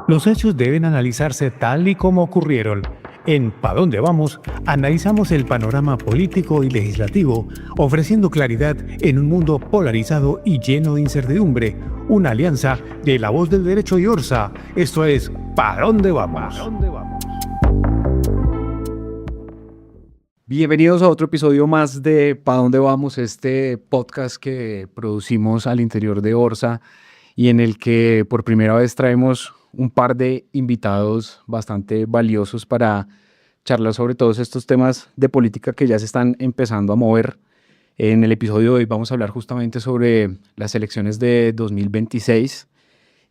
Los hechos deben analizarse tal y como ocurrieron. En ¿Pa dónde vamos? Analizamos el panorama político y legislativo, ofreciendo claridad en un mundo polarizado y lleno de incertidumbre. Una alianza de La Voz del Derecho y Orsa. Esto es ¿Pa dónde vamos? Bienvenidos a otro episodio más de ¿Pa dónde vamos? Este podcast que producimos al interior de Orsa y en el que por primera vez traemos un par de invitados bastante valiosos para charlar sobre todos estos temas de política que ya se están empezando a mover. En el episodio de hoy vamos a hablar justamente sobre las elecciones de 2026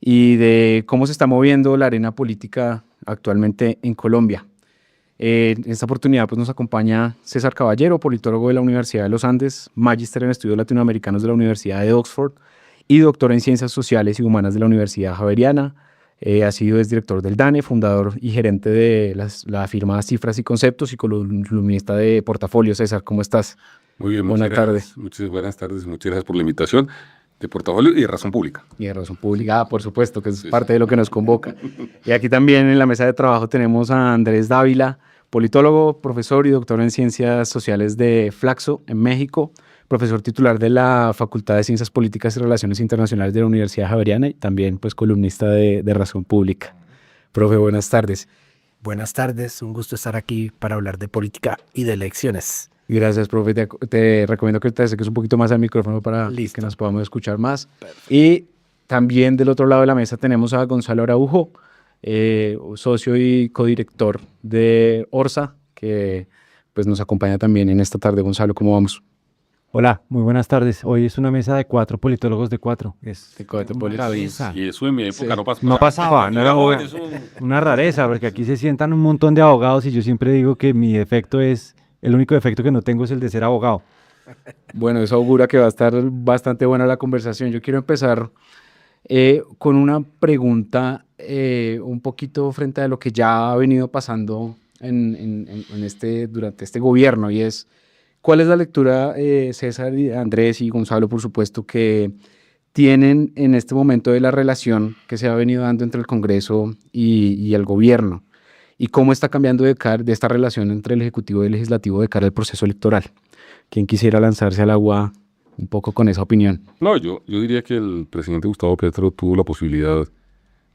y de cómo se está moviendo la arena política actualmente en Colombia. En esta oportunidad pues, nos acompaña César Caballero, politólogo de la Universidad de los Andes, magíster en estudios latinoamericanos de la Universidad de Oxford y doctor en Ciencias Sociales y Humanas de la Universidad Javeriana. Ha sido director del DANE, fundador y gerente de la firma Cifras y Conceptos y columnista de Portafolio. César, ¿cómo estás? Muy bien, buenas tardes. Muchas buenas tardes, muchas gracias por la invitación de Portafolio y de Razón Pública. Y de Razón Pública, por supuesto, que es parte de lo que nos convoca. Y aquí también en la mesa de trabajo tenemos a Andrés Dávila, politólogo, profesor y doctor en Ciencias Sociales de Flaxo, en México, profesor titular de la Facultad de Ciencias Políticas y Relaciones Internacionales de la Universidad Javeriana y también pues columnista de Razón Pública. Profe, buenas tardes. Buenas tardes, un gusto estar aquí para hablar de política y de elecciones. Gracias, profe. Te recomiendo que te acerques un poquito más al micrófono para que nos podamos escuchar más. Perfecto. Y también del otro lado de la mesa tenemos a Gonzalo Araujo, socio y codirector de Orsa, que pues, nos acompaña también en esta tarde. Gonzalo, ¿cómo vamos? Hola, muy buenas tardes. Hoy es una mesa de 4 politólogos de 4. Es de 4 politólogos. Y eso en mi época no pasaba. No pasaba, no era una rareza, porque aquí se sientan un montón de abogados y yo siempre digo que mi defecto es, el único defecto que no tengo es el de ser abogado. Bueno, eso augura que va a estar bastante buena la conversación. Yo quiero empezar con una pregunta un poquito frente a lo que ya ha venido pasando durante este gobierno y es, ¿cuál es la lectura, César, Andrés y Gonzalo, por supuesto, que tienen en este momento de la relación que se ha venido dando entre el Congreso y el gobierno? ¿Y cómo está cambiando de esta relación entre el Ejecutivo y el Legislativo de cara al proceso electoral? ¿Quién quisiera lanzarse al agua un poco con esa opinión? No, yo diría que el presidente Gustavo Petro tuvo la posibilidad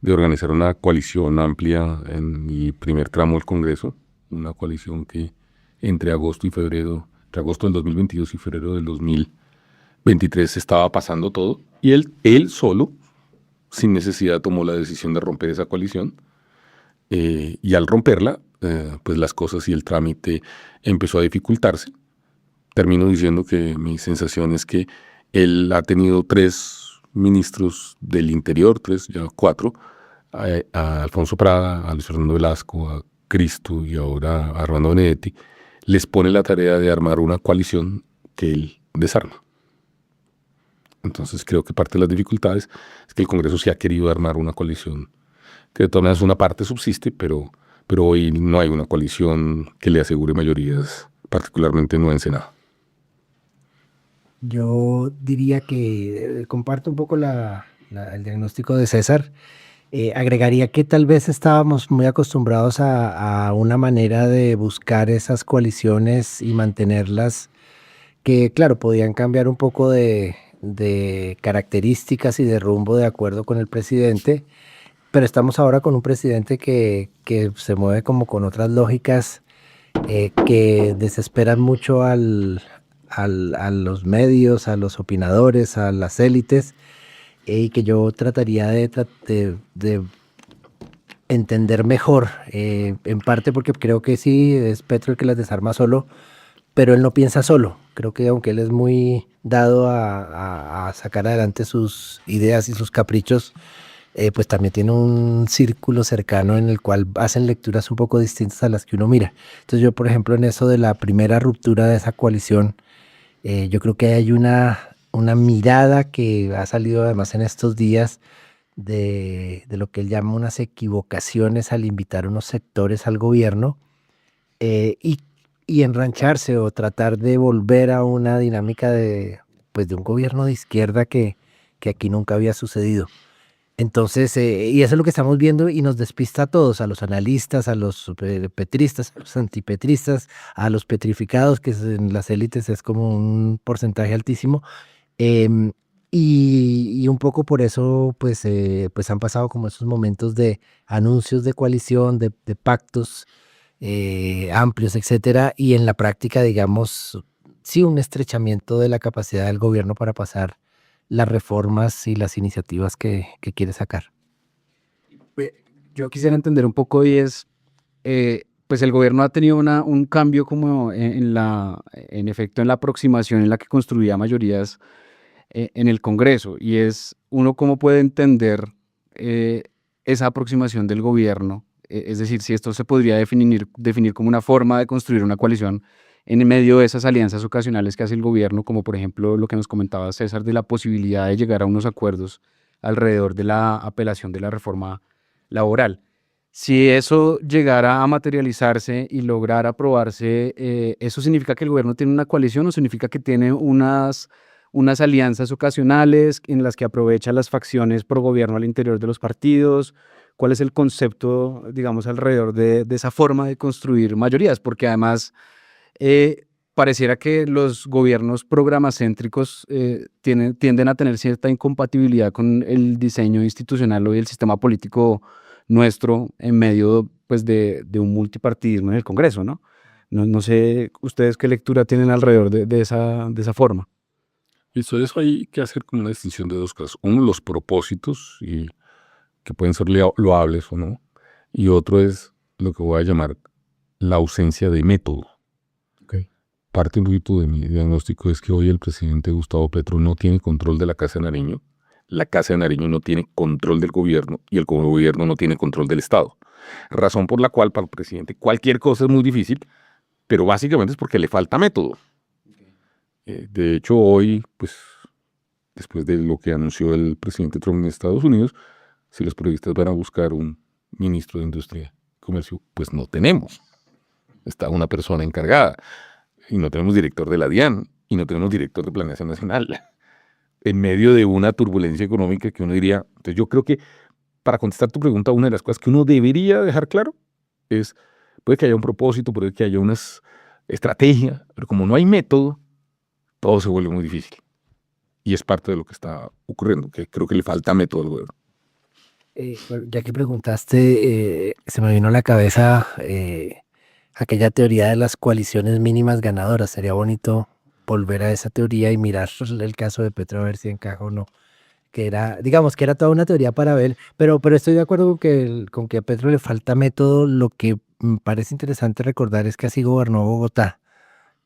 de organizar una coalición amplia en mi primer tramo del Congreso, una coalición que entre agosto del 2022 y febrero del 2023 estaba pasando todo, y él solo, sin necesidad, tomó la decisión de romper esa coalición, y al romperla, pues las cosas y el trámite empezó a dificultarse. Termino diciendo que mi sensación es que él ha tenido 3 ministros del Interior, 4, a Alfonso Prada, a Luis Fernando Velasco, a Cristo y ahora a Armando Benedetti, les pone la tarea de armar una coalición que él desarma. Entonces creo que parte de las dificultades es que el Congreso sí ha querido armar una coalición, que de todas maneras una parte subsiste, pero hoy no hay una coalición que le asegure mayorías, particularmente no en Senado. Yo diría que comparto un poco el diagnóstico de César. Agregaría que tal vez estábamos muy acostumbrados a una manera de buscar esas coaliciones y mantenerlas que, claro, podían cambiar un poco de características y de rumbo de acuerdo con el presidente, pero estamos ahora con un presidente que se mueve como con otras lógicas que desesperan mucho a los medios, a los opinadores, a las élites, y que yo trataría de entender mejor, en parte porque creo que sí, es Petro el que las desarma solo, pero él no piensa solo. Creo que aunque él es muy dado a sacar adelante sus ideas y sus caprichos, pues también tiene un círculo cercano en el cual hacen lecturas un poco distintas a las que uno mira. Entonces yo, por ejemplo, en eso de la primera ruptura de esa coalición, yo creo que hay una mirada que ha salido además en estos días de lo que él llama unas equivocaciones al invitar unos sectores al gobierno y enrancharse o tratar de volver a una dinámica de un gobierno de izquierda que aquí nunca había sucedido. Entonces, y eso es lo que estamos viendo y nos despista a todos, a los analistas, a los petristas, a los antipetristas, a los petrificados, que en las élites es como un porcentaje altísimo. Em, y un poco por eso, pues han pasado como esos momentos de anuncios de coalición, de pactos amplios, etcétera, y en la práctica, digamos, sí, un estrechamiento de la capacidad del gobierno para pasar las reformas y las iniciativas que quiere sacar. Yo quisiera entender un poco y es, pues el gobierno ha tenido un cambio como en efecto en la aproximación en la que construía mayorías en el Congreso, y es uno cómo puede entender esa aproximación del gobierno, es decir, si esto se podría definir como una forma de construir una coalición en medio de esas alianzas ocasionales que hace el gobierno, como por ejemplo lo que nos comentaba César de la posibilidad de llegar a unos acuerdos alrededor de la apelación de la reforma laboral. Si eso llegara a materializarse y lograr aprobarse, ¿eso significa que el gobierno tiene una coalición o significa que tiene unas alianzas ocasionales en las que aprovecha las facciones pro gobierno al interior de los partidos? ¿Cuál es el concepto, digamos, alrededor de esa forma de construir mayorías? Porque además pareciera que los gobiernos programacéntricos tienden a tener cierta incompatibilidad con el diseño institucional y el sistema político nuestro en medio, pues, de un multipartidismo en el Congreso, ¿no? No sé ustedes qué lectura tienen alrededor de esa forma. Listo, eso hay que hacer como una distinción de dos cosas. Uno, los propósitos, y que pueden ser loables o no, y otro es lo que voy a llamar la ausencia de método. Parte un poquito de mi diagnóstico es que hoy el presidente Gustavo Petro no tiene control de la Casa de Nariño, la Casa de Nariño no tiene control del gobierno y el gobierno no tiene control del Estado. Razón por la cual para el presidente cualquier cosa es muy difícil, pero básicamente es porque le falta método. De hecho, hoy, pues, después de lo que anunció el presidente Trump en Estados Unidos, si los periodistas van a buscar un ministro de Industria y Comercio, pues no tenemos. Está una persona encargada. Y no tenemos director de la DIAN, y no tenemos director de Planeación Nacional, en medio de una turbulencia económica que uno diría. Entonces yo creo que, para contestar tu pregunta, una de las cosas que uno debería dejar claro es, puede que haya un propósito, puede que haya una estrategia, pero como no hay método, todo se vuelve muy difícil. Y es parte de lo que está ocurriendo, que creo que le falta método al gobierno. Bueno, ya que preguntaste, se me vino a la cabeza aquella teoría de las coaliciones mínimas ganadoras. Sería bonito volver a esa teoría y mirar el caso de Petro a ver si encaja o no. Que era, digamos, que era toda una teoría para ver, pero estoy de acuerdo con que a Petro le falta método. Lo que me parece interesante recordar es que así gobernó Bogotá.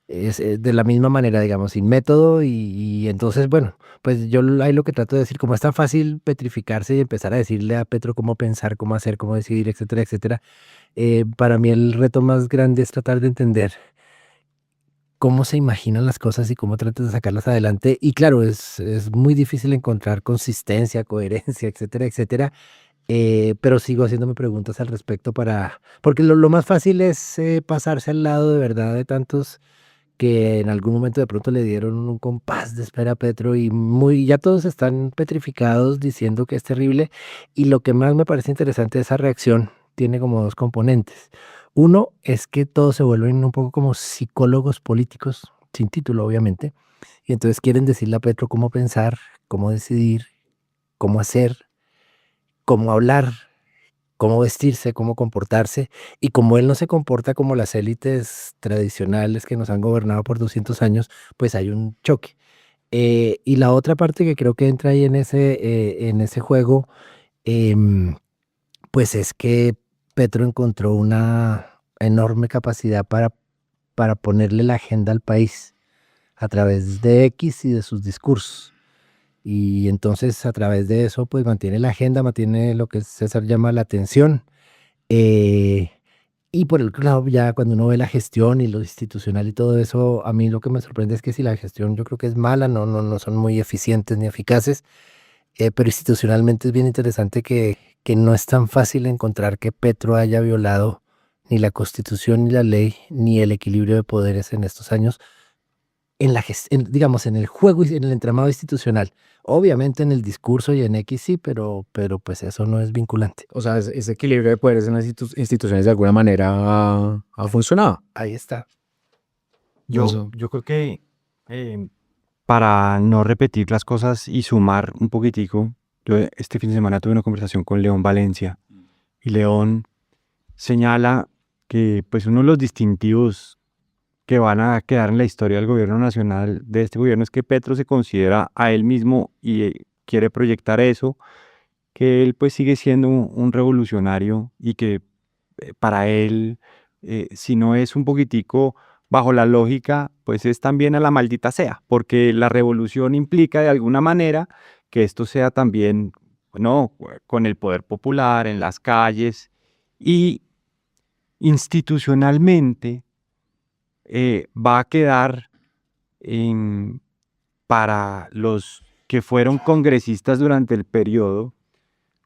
Es de la misma manera, digamos, sin método y entonces, bueno, pues yo ahí lo que trato de decir, como es tan fácil petrificarse y empezar a decirle a Petro cómo pensar, cómo hacer, cómo decidir, etcétera, etcétera, para mí el reto más grande es tratar de entender cómo se imaginan las cosas y cómo tratan de sacarlas adelante. Y claro, es muy difícil encontrar consistencia, coherencia, etcétera, etcétera. Pero sigo haciéndome preguntas al respecto porque lo más fácil es pasarse al lado de verdad de tantos que en algún momento de pronto le dieron un compás de espera a Petro y ya todos están petrificados diciendo que es terrible. Y lo que más me parece interesante de esa reacción tiene como dos componentes. Uno es que todos se vuelven un poco como psicólogos políticos, sin título obviamente, y entonces quieren decirle a Petro cómo pensar, cómo decidir, cómo hacer, cómo hablar, cómo vestirse, cómo comportarse, y como él no se comporta como las élites tradicionales que nos han gobernado por 200 años, pues hay un choque. Y la otra parte que creo que entra ahí en ese juego, em, pues es que Petro encontró una enorme capacidad para ponerle la agenda al país a través de X y de sus discursos. Y entonces a través de eso pues mantiene la agenda, mantiene lo que César llama la atención. Y por el otro lado, ya cuando uno ve la gestión y lo institucional y todo eso, a mí lo que me sorprende es que si la gestión yo creo que es mala, no son muy eficientes ni eficaces, pero institucionalmente es bien interesante que no es tan fácil encontrar que Petro haya violado ni la Constitución, ni la ley, ni el equilibrio de poderes en estos años, digamos, en el juego y en el entramado institucional. Obviamente en el discurso y en X sí, pero pues eso no es vinculante. O sea, ese equilibrio de poderes en las instituciones de alguna manera ha funcionado. Ahí está. Yo creo que para no repetir las cosas y sumar un poquitico, yo este fin de semana tuve una conversación con León Valencia y León señala que pues uno de los distintivos que van a quedar en la historia del gobierno nacional de este gobierno es que Petro se considera a él mismo y quiere proyectar eso, que él pues sigue siendo un revolucionario y que para él, si no es un poquitico bajo la lógica, pues es también a la maldita sea, porque la revolución implica de alguna manera que esto sea también, no, con el poder popular en las calles y institucionalmente va a quedar para los que fueron congresistas durante el periodo,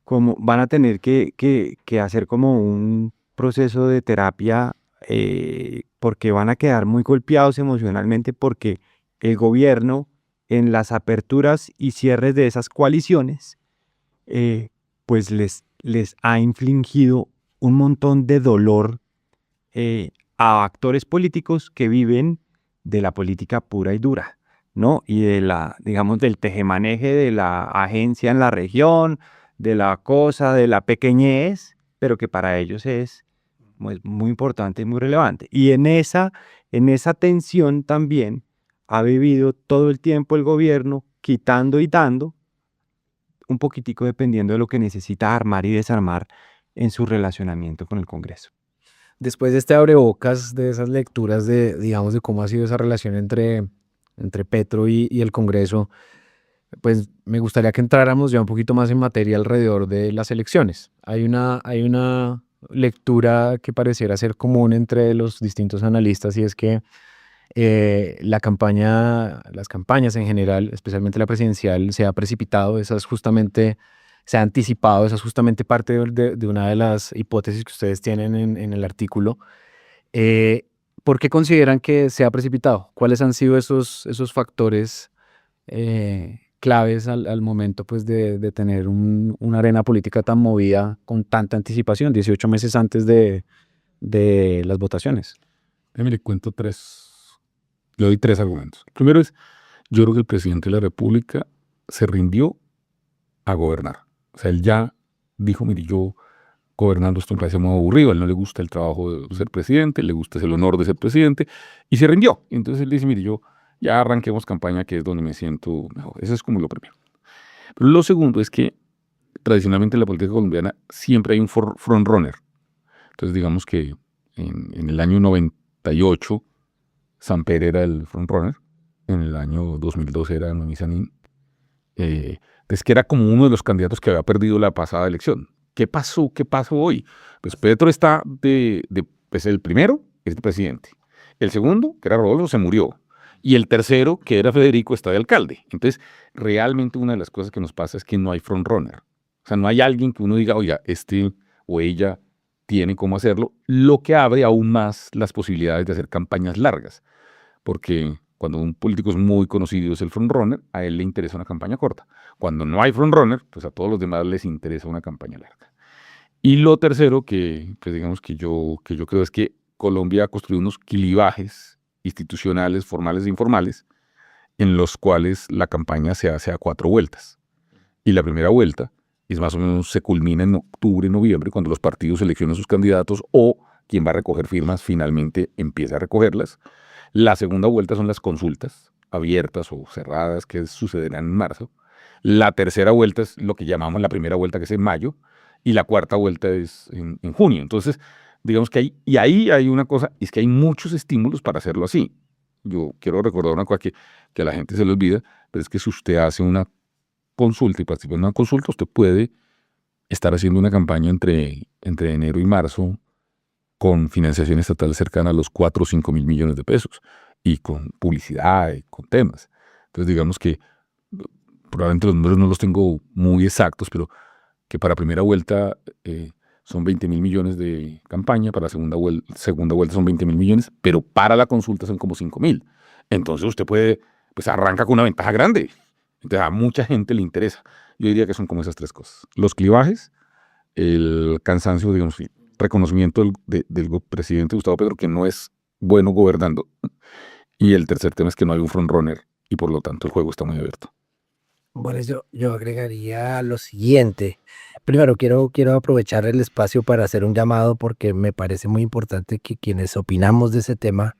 como van a tener que hacer como un proceso de terapia porque van a quedar muy golpeados emocionalmente porque el gobierno en las aperturas y cierres de esas coaliciones pues les ha infligido un montón de dolor a actores políticos que viven de la política pura y dura, ¿no? Y de digamos, del tejemaneje de la agencia en la región, de la cosa, de la pequeñez, pero que para ellos es muy importante y muy relevante. Y en esa tensión también ha vivido todo el tiempo el gobierno quitando y dando, un poquitico dependiendo de lo que necesita armar y desarmar en su relacionamiento con el Congreso. Después de este abrebocas, de esas lecturas digamos, de cómo ha sido esa relación entre Petro y el Congreso, pues me gustaría que entráramos ya un poquito más en materia alrededor de las elecciones. Hay una lectura que pareciera ser común entre los distintos analistas y es que las campañas en general, especialmente la presidencial, se ha precipitado, se ha anticipado, esa es justamente parte de una de las hipótesis que ustedes tienen en el artículo. ¿Por qué consideran que se ha precipitado? ¿Cuáles han sido esos factores claves al momento pues, de tener una arena política tan movida con tanta anticipación, 18 meses antes de las votaciones? Le cuento le doy tres argumentos. El primero es, yo creo que el presidente de la República se rindió a gobernar. O sea, él ya dijo, mire, yo gobernando esto me parece muy aburrido, a él no le gusta el trabajo de ser presidente, le gusta el honor de ser presidente, y se rindió. Entonces él dice, mire, yo ya arranquemos campaña, que es donde me siento mejor. Eso es como lo primero. Pero lo segundo es que tradicionalmente en la política colombiana siempre hay un frontrunner. Entonces digamos que en el año 98 Samper era el frontrunner, en el año 2002 era Noemí Sanín. Entonces que era como uno de los candidatos que había perdido la pasada elección. ¿Qué pasó? ¿Qué pasó hoy? Pues Petro está pues el primero es el presidente. El segundo, que era Rodolfo, se murió. Y el tercero, que era Federico, está de alcalde. Entonces, realmente una de las cosas que nos pasa es que no hay frontrunner. O sea, no hay alguien que uno diga, oiga, este o ella tiene cómo hacerlo, lo que abre aún más las posibilidades de hacer campañas largas. Porque cuando un político es muy conocido, es el frontrunner, a él le interesa una campaña corta. Cuando no hay frontrunner, pues a todos los demás les interesa una campaña larga. Y lo tercero que, pues digamos que yo creo es que Colombia ha construido unos clivajes institucionales, formales e informales, en los cuales la campaña se hace a 4 vueltas. Y la primera vuelta es más o menos se culmina en octubre, noviembre, cuando los partidos seleccionan sus candidatos o quien va a recoger firmas finalmente empieza a recogerlas. La segunda vuelta son las consultas abiertas o cerradas que sucederán en marzo. La tercera vuelta es lo que llamamos la primera vuelta, que es en mayo, y la cuarta vuelta es en junio. Entonces, digamos que ahí hay una cosa, es que hay muchos estímulos para hacerlo así. Yo quiero recordar una cosa que a la gente se le olvida, pero es que si usted hace una consulta y participa en una consulta, usted puede estar haciendo una campaña entre enero y marzo con financiación estatal cercana a los 4 o 5 mil millones de pesos y con publicidad y con temas. Entonces, digamos que probablemente los números no los tengo muy exactos, pero que para primera vuelta son 20 mil millones de campaña, para segunda vuelta son 20 mil millones, pero para la consulta son como 5 mil. entonces usted puede, pues arranca con una ventaja grande. Entonces a mucha gente le interesa. Yo diría que son como esas tres cosas. Los clivajes, el cansancio, digamos, reconocimiento del presidente Gustavo Petro que no es bueno gobernando. Y el tercer tema es que no hay un frontrunner y por lo tanto el juego está muy abierto. Bueno, yo agregaría lo siguiente. Primero, quiero aprovechar el espacio para hacer un llamado porque me parece muy importante que quienes opinamos de ese tema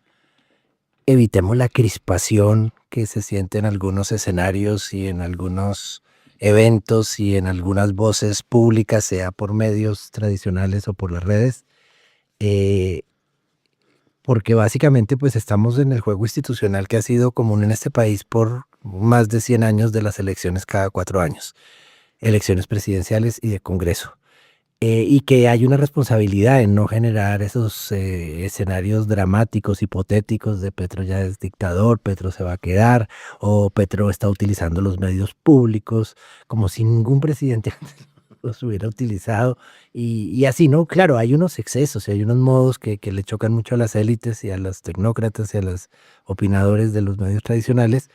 evitemos la crispación que se siente en algunos escenarios y en algunos eventos y en algunas voces públicas, sea por medios tradicionales o por las redes, eh, porque básicamente pues estamos en el juego institucional que ha sido común en este país por más de 100 años de las elecciones cada 4 años, elecciones presidenciales y de Congreso. Y que hay una responsabilidad en no generar esos escenarios dramáticos, hipotéticos de Petro ya es dictador, Petro se va a quedar, o Petro está utilizando los medios públicos, como si ningún presidente los hubiera utilizado. Y así, ¿no? Claro, hay unos excesos y hay unos modos que le chocan mucho a las élites y a los tecnócratas y a los opinadores de los medios tradicionales,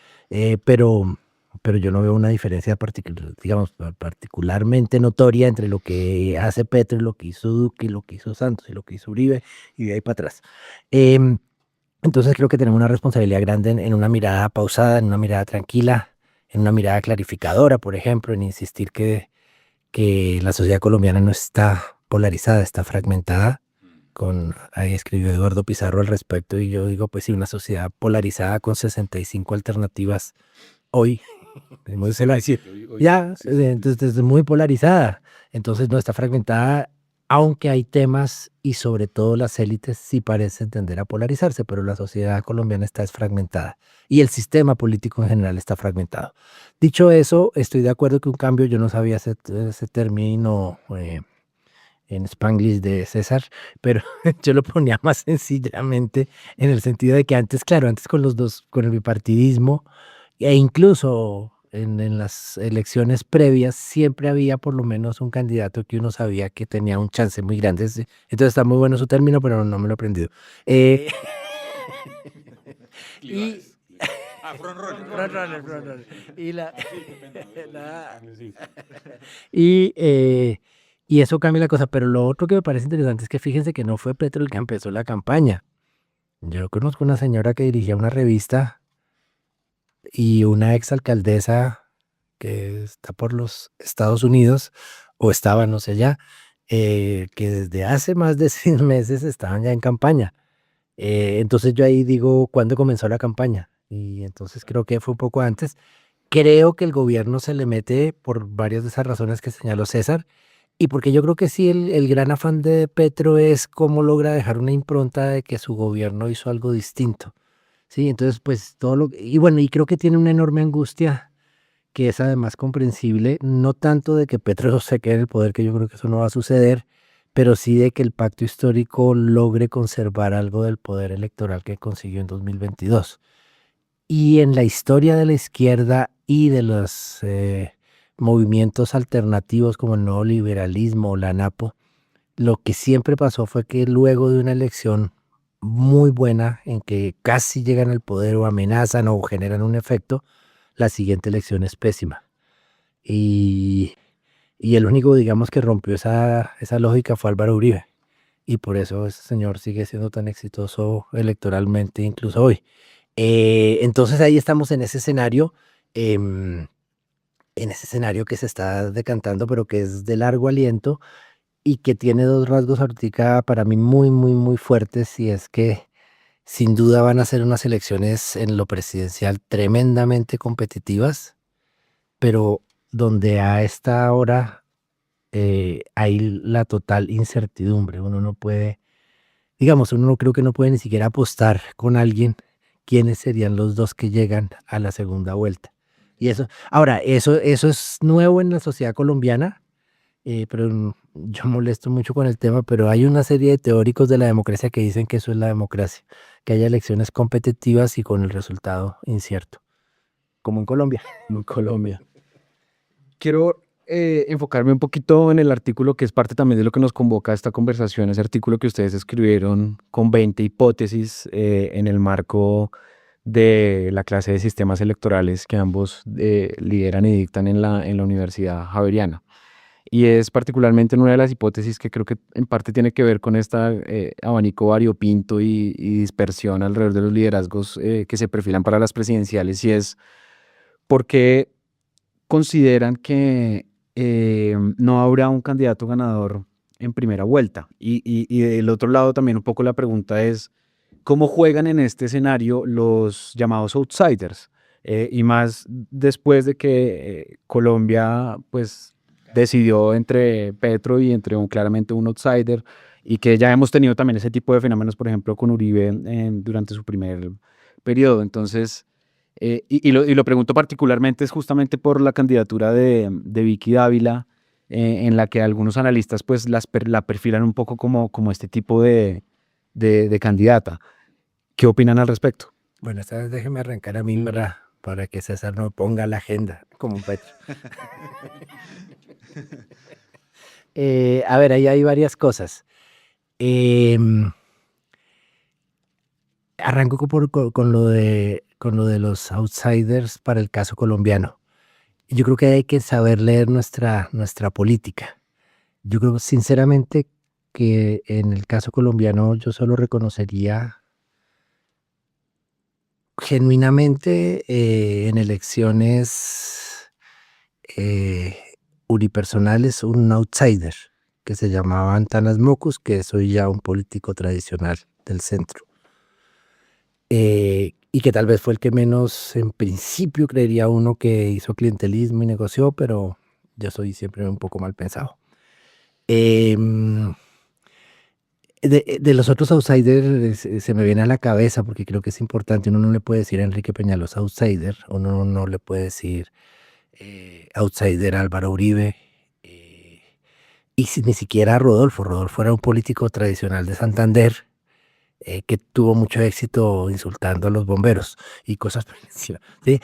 pero yo no veo una diferencia digamos, particularmente notoria entre lo que hace Petro y lo que hizo Duque y lo que hizo Santos y lo que hizo Uribe y de ahí para atrás. Entonces creo que tenemos una responsabilidad grande en una mirada pausada, en una mirada tranquila, en una mirada clarificadora, por ejemplo, en insistir que la sociedad colombiana no está polarizada, está fragmentada. Ahí escribió Eduardo Pizarro al respecto y yo digo, pues sí, una sociedad polarizada con 65 alternativas hoy. Se lo decir, ya, entonces es muy polarizada, entonces no está fragmentada, aunque hay temas y sobre todo las élites sí parecen tender a polarizarse, pero la sociedad colombiana está desfragmentada y el sistema político en general está fragmentado. Dicho eso, estoy de acuerdo que un cambio, yo no sabía ese término en Spanglish de César, pero yo lo ponía más sencillamente en el sentido de que antes, claro, antes con el bipartidismo, e incluso en las elecciones previas siempre había por lo menos un candidato que uno sabía que tenía un chance muy grande. Entonces está muy bueno su término, pero no me lo he aprendido. Y frontrunner. Y eso cambia la cosa. Pero lo otro que me parece interesante es que fíjense que no fue Petro el que empezó la campaña. Yo conozco una señora que dirigía una revista y una exalcaldesa que está por los Estados Unidos, o estaba, no sé ya, que desde hace más de 6 meses estaban ya en campaña. Entonces yo ahí digo, ¿cuándo comenzó la campaña? Y entonces creo que fue un poco antes. Creo que el gobierno se le mete por varias de esas razones que señaló César, y porque yo creo que sí, el gran afán de Petro es cómo logra dejar una impronta de que su gobierno hizo algo distinto. Sí, entonces pues y bueno, y creo que tiene una enorme angustia que es además comprensible, no tanto de que Petro se quede en el poder, que yo creo que eso no va a suceder, pero sí de que el pacto histórico logre conservar algo del poder electoral que consiguió en 2022. Y en la historia de la izquierda y de los movimientos alternativos como el nuevo liberalismo o la NAPO, lo que siempre pasó fue que luego de una elección muy buena en que casi llegan al poder o amenazan o generan un efecto, la siguiente elección es pésima. Y el único, digamos, que rompió esa lógica fue Álvaro Uribe. Y por eso ese señor sigue siendo tan exitoso electoralmente incluso hoy. Entonces ahí estamos en ese escenario que se está decantando, pero que es de largo aliento y que tiene 2 rasgos ahorita para mí muy, muy, muy fuertes, y es que sin duda van a ser unas elecciones en lo presidencial tremendamente competitivas, pero donde a esta hora hay la total incertidumbre. Uno no puede, digamos, uno no creo que no puede ni siquiera apostar con alguien quiénes serían los 2 que llegan a la segunda vuelta. Y eso es nuevo en la sociedad colombiana. Pero yo molesto mucho con el tema, pero hay una serie de teóricos de la democracia que dicen que eso es la democracia, que haya elecciones competitivas y con el resultado incierto, como en Colombia. En Colombia. Quiero enfocarme un poquito en el artículo que es parte también de lo que nos convoca a esta conversación, ese artículo que ustedes escribieron con 20 hipótesis en el marco de la clase de sistemas electorales que ambos lideran y dictan en la Universidad Javeriana. Y es particularmente en una de las hipótesis que creo que en parte tiene que ver con este abanico variopinto y dispersión alrededor de los liderazgos que se perfilan para las presidenciales, y es por qué consideran que no habrá un candidato ganador en primera vuelta. Y del otro lado también un poco la pregunta es, ¿cómo juegan en este escenario los llamados outsiders? Y más después de que Colombia pues decidió entre Petro y entre claramente un outsider, y que ya hemos tenido también ese tipo de fenómenos, por ejemplo, con Uribe durante su primer periodo. Entonces, y lo pregunto particularmente es justamente por la candidatura de Vicky Dávila, en la que algunos analistas pues la perfilan un poco como este tipo de candidata. ¿Qué opinan al respecto? Bueno, esta vez déjeme arrancar a mí para que César no ponga la agenda como un Petro. A ver, ahí hay varias cosas. Arranco con lo de los outsiders para el caso colombiano. Yo creo que hay que saber leer nuestra política. Yo creo sinceramente que en el caso colombiano yo solo reconocería genuinamente en elecciones unipersonales un outsider que se llamaba Antanas Mocus, que es hoy ya un político tradicional del centro. Y que tal vez fue el que menos, en principio, creería uno que hizo clientelismo y negoció, pero yo soy siempre un poco mal pensado. De los otros outsiders se me viene a la cabeza, porque creo que es importante, uno no le puede decir a Enrique Peñalosa outsider, uno no le puede decir outsider a Álvaro Uribe, y ni siquiera a Rodolfo. Rodolfo era un político tradicional de Santander, que tuvo mucho éxito insultando a los bomberos y cosas por el estilo, ¿sí?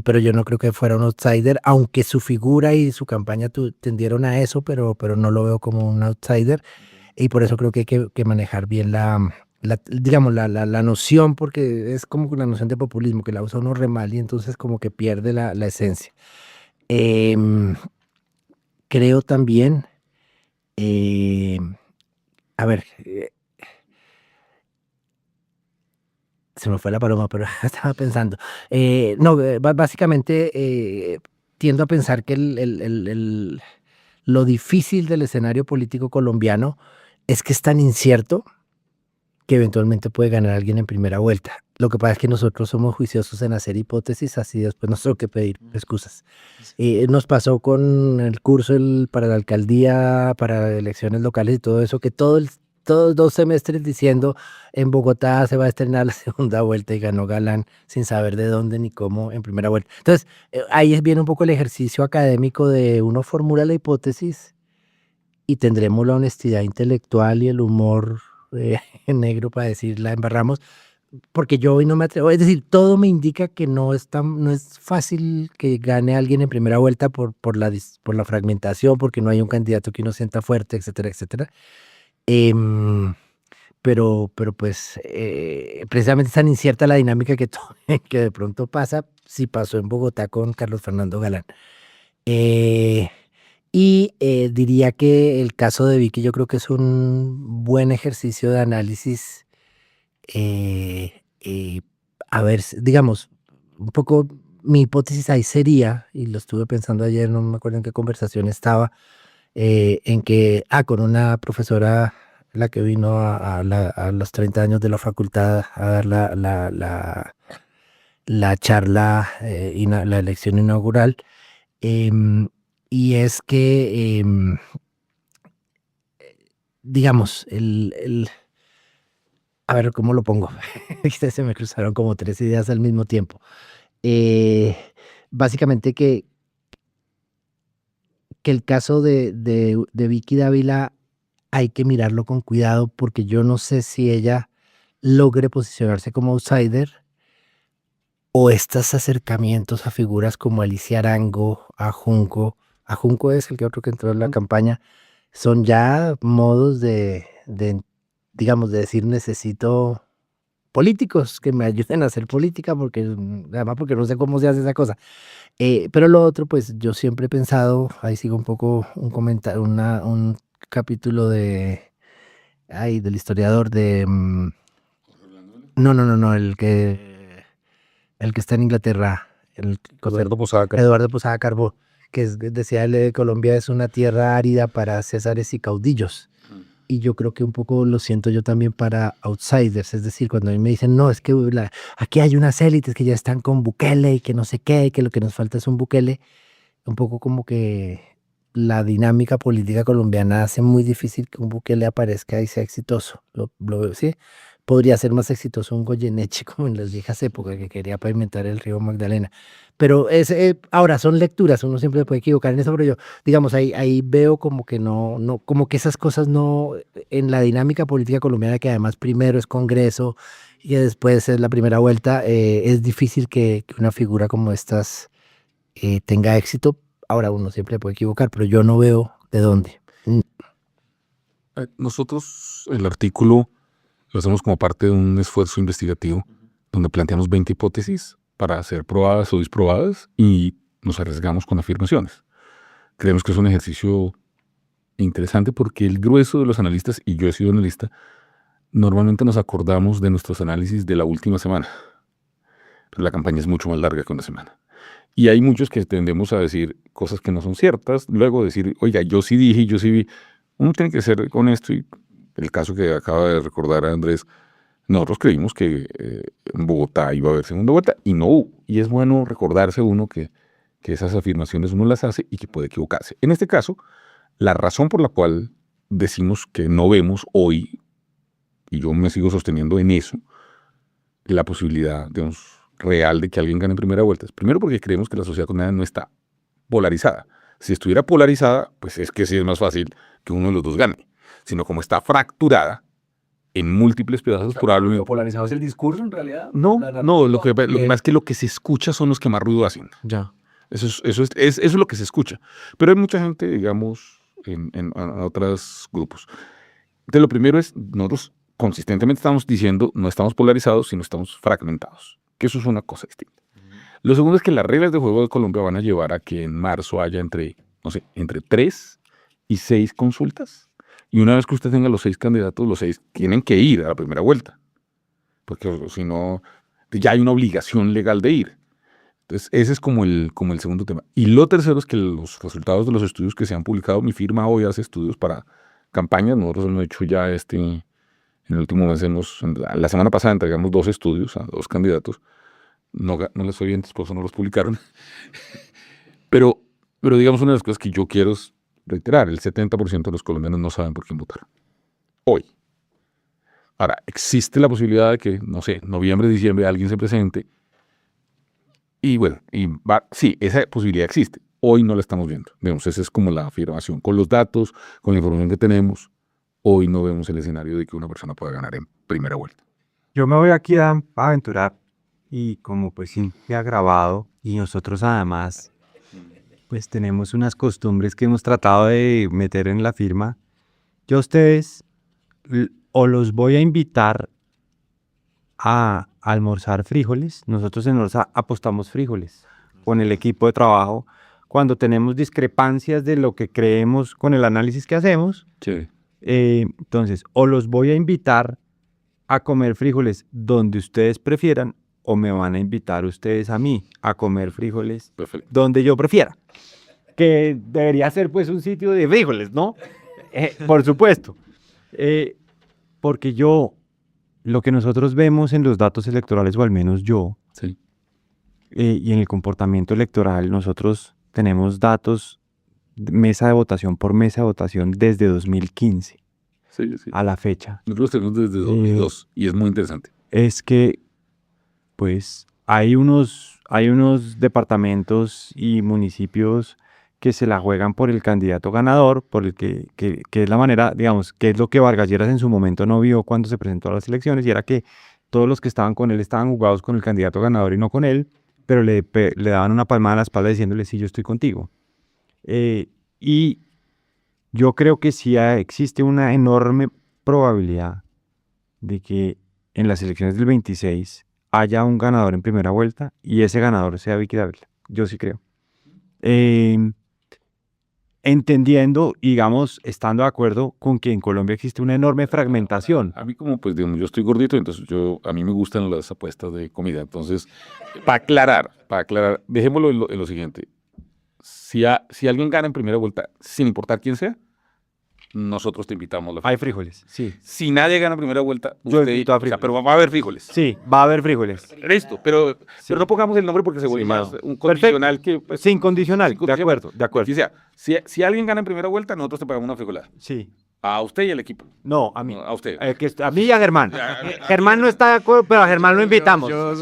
Pero yo no creo que fuera un outsider, aunque su figura y su campaña tendieron a eso, pero no lo veo como un outsider, y por eso creo que hay que manejar bien digamos, la noción, porque es como una noción de populismo que la usa uno re mal y entonces como que pierde la esencia. Creo también, a ver, se me fue la paloma, pero estaba pensando. No, básicamente tiendo a pensar que lo difícil del escenario político colombiano es que es tan incierto que eventualmente puede ganar alguien en primera vuelta. Lo que pasa es que nosotros somos juiciosos en hacer hipótesis, así después nos tengo que pedir excusas. Nos pasó con el curso para la alcaldía, para elecciones locales y todo eso, que todos 2 semestres diciendo en Bogotá se va a estrenar la segunda vuelta y ganó Galán sin saber de dónde ni cómo en primera vuelta. Entonces, ahí viene un poco el ejercicio académico de uno formula la hipótesis y tendremos la honestidad intelectual y el humor negro para decir la embarramos, porque yo hoy no me atrevo. Es decir, todo me indica que no es fácil que gane alguien en primera vuelta por la fragmentación, porque no hay un candidato que uno sienta fuerte, etcétera, etcétera. Pero pues precisamente es tan incierta la dinámica que de pronto pasa, si pasó en Bogotá con Carlos Fernando Galán. Diría que el caso de Vicky yo creo que es un buen ejercicio de análisis. A ver, digamos, un poco mi hipótesis ahí sería, y lo estuve pensando ayer, no me acuerdo en qué conversación estaba, en que con una profesora, la que vino a los 30 años de la facultad a dar la charla, la elección inaugural, y es que, digamos, a ver, ¿cómo lo pongo? Se me cruzaron como 3 ideas al mismo tiempo. Básicamente que el caso de Vicky Dávila hay que mirarlo con cuidado, porque yo no sé si ella logre posicionarse como outsider o estos acercamientos a figuras como Alicia Arango, a Junco es el que otro que entró en la campaña, son ya modos digamos, de decir necesito políticos que me ayuden a hacer política, porque además porque no sé cómo se hace esa cosa. Pero lo otro, pues yo siempre he pensado, ahí sigo un poco un comentario, un capítulo del historiador no, el que está en Inglaterra, Eduardo Posada Carbó. Eduardo Posada Carbó, que decía él, Colombia es una tierra árida para césares y caudillos. Y yo creo que un poco lo siento yo también para outsiders, es decir, cuando a mí me dicen, no, es que aquí hay unas élites que ya están con Bukele y que no sé qué, que lo que nos falta es un Bukele, un poco como que la dinámica política colombiana hace muy difícil que un Bukele aparezca y sea exitoso. Lo veo, ¿sí? Podría ser más exitoso un Goyeneche como en las viejas épocas que quería pavimentar el río Magdalena. Pero ahora son lecturas, uno siempre puede equivocar en eso, pero yo, digamos, ahí veo como que como que esas cosas no, en la dinámica política colombiana, que además primero es Congreso y después es la primera vuelta, es difícil que una figura como estas tenga éxito. Ahora uno siempre puede equivocar, pero yo no veo de dónde. Nosotros el artículo lo hacemos como parte de un esfuerzo investigativo donde planteamos 20 hipótesis para ser probadas o disprobadas y nos arriesgamos con afirmaciones. Creemos que es un ejercicio interesante porque el grueso de los analistas, y yo he sido analista, normalmente nos acordamos de nuestros análisis de la última semana. Pero la campaña es mucho más larga que una semana. Y hay muchos que tendemos a decir cosas que no son ciertas, luego decir, oiga, yo sí dije, yo sí vi. Uno tiene que ser honesto y el caso que acaba de recordar a Andrés, nosotros creímos que en Bogotá iba a haber segunda vuelta y no hubo. Y es bueno recordarse uno que esas afirmaciones uno las hace y que puede equivocarse. En este caso, la razón por la cual decimos que no vemos hoy, y yo me sigo sosteniendo en eso, la posibilidad, digamos, real de que alguien gane en primera vuelta, es primero porque creemos que la sociedad colombiana no está polarizada. Si estuviera polarizada, pues es que sí es más fácil que uno de los dos gane. Sino como está fracturada en múltiples pedazos, probablemente... ¿Polarizado es el discurso en realidad? No, lo que más es que lo que se escucha son los que más ruido hacen. Ya. Eso es lo que se escucha. Pero hay mucha gente, digamos, en otros grupos. Entonces, lo primero es, nosotros consistentemente estamos diciendo, no estamos polarizados, sino estamos fragmentados. Que eso es una cosa distinta. Lo segundo es que las reglas de juego de Colombia van a llevar a que en marzo haya entre 3 y 6 consultas. Y una vez que usted tenga los 6 candidatos, los 6 tienen que ir a la primera vuelta. Porque si no, ya hay una obligación legal de ir. Entonces, ese es como el segundo tema. Y lo tercero es que los resultados de los estudios que se han publicado, mi firma hoy hace estudios para campañas. Nosotros hemos hecho ya en el último mes, la semana pasada entregamos 2 estudios a 2 candidatos. No les fue bien, por eso no los publicaron. pero digamos, una de las cosas que yo quiero es reiterar, el 70% de los colombianos no saben por quién votar. Hoy. Ahora, existe la posibilidad de que, no sé, noviembre, diciembre, alguien se presente. Y bueno, sí, esa posibilidad existe. Hoy no la estamos viendo. Digamos, esa es como la afirmación. Con los datos, con la información que tenemos, hoy no vemos el escenario de que una persona pueda ganar en primera vuelta. Yo me voy aquí a aventurar y como pues sí me ha grabado y nosotros además pues tenemos unas costumbres que hemos tratado de meter en la firma. Yo a ustedes o los voy a invitar a almorzar frijoles. Nosotros en Orsa apostamos frijoles con el equipo de trabajo. Cuando tenemos discrepancias de lo que creemos con el análisis que hacemos, Sí. Entonces, o los voy a invitar a comer frijoles donde ustedes prefieran, o me van a invitar ustedes a mí a comer frijoles Perfecto. donde yo prefiera. Que debería ser pues un sitio de frijoles, ¿no? Por supuesto. Porque lo que nosotros vemos en los datos electorales, o al menos yo, Sí. y en el comportamiento electoral, nosotros tenemos datos mesa de votación por mesa de votación desde 2015 Sí. a la fecha. Nosotros tenemos desde 2002 y es muy interesante. Es que, pues, hay unos departamentos y municipios que se la juegan por el candidato ganador, por el que es la manera, digamos, que es lo que Vargas Lleras en su momento no vio cuando se presentó a las elecciones, y era que todos los que estaban con él estaban jugados con el candidato ganador y no con él, pero le daban una palmada en la espalda diciéndole, sí, yo estoy contigo. Y yo creo que sí existe una enorme probabilidad de que en las elecciones del 26 haya un ganador en primera vuelta y ese ganador sea Vicky Dávila. Yo sí creo. Entendiendo, digamos, estando de acuerdo con que en Colombia existe una enorme fragmentación. A mí como, pues, digamos, yo estoy gordito, entonces a mí me gustan las apuestas de comida. Entonces, para aclarar, dejémoslo en lo siguiente. Si alguien gana en primera vuelta, sin importar quién sea, nosotros te invitamos a la Hay fiesta. frijoles, sí. Si nadie gana en primera vuelta, Yo usted, invito a o sea, frijoles. pero va a haber frijoles. Sí, va a haber frijoles. Listo, pero no pongamos el nombre porque se vuelve mano. un condicional que... Pues, Sin condicional, sin condicional. de acuerdo, de acuerdo. O sea, si alguien gana en primera vuelta, nosotros te pagamos una frijolada. Sí. A usted y al equipo. No, a mí. No, a usted. A mí y a Germán. Germán no está de acuerdo, pero a Germán lo invitamos. Yo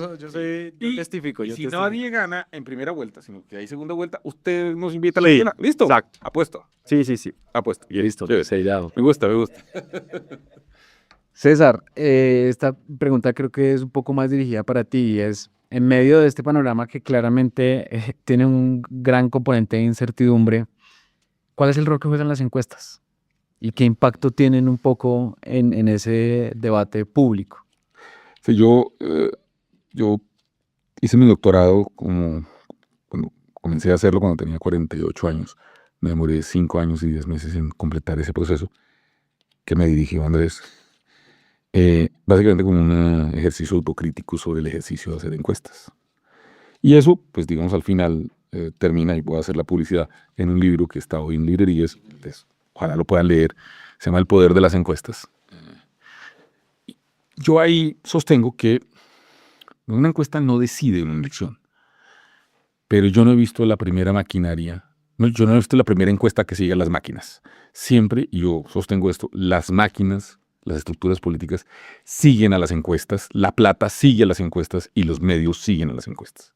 Y testifico. si nadie gana en primera vuelta, sino que hay segunda vuelta, usted nos invita a Sí, la cena. ¿Listo? exacto. Apuesto. Sí, sí, sí. Apuesto. Listo, Chévere. sellado. Me gusta. César, esta pregunta creo que es un poco más dirigida para ti y es, en medio de este panorama que claramente tiene un gran componente de incertidumbre, ¿cuál es el rol que juegan las encuestas? ¿Y qué impacto tienen un poco en ese debate público? Sí, yo hice mi doctorado cuando comencé a hacerlo cuando tenía 48 años. Me demoré 5 años y 10 meses en completar ese proceso que me dirigió Andrés. Básicamente como un ejercicio autocrítico sobre el ejercicio de hacer encuestas. Y eso, pues digamos, al final termina, y voy a hacer la publicidad, en un libro que está hoy en librerías. Pues, ojalá lo puedan leer. Se llama El poder de las encuestas. Yo ahí sostengo que una encuesta no decide una elección, pero yo no he visto la primera maquinaria, yo no he visto la primera encuesta que siga las máquinas. Siempre, y yo sostengo esto, las máquinas, las estructuras políticas siguen a las encuestas, la plata sigue a las encuestas y los medios siguen a las encuestas.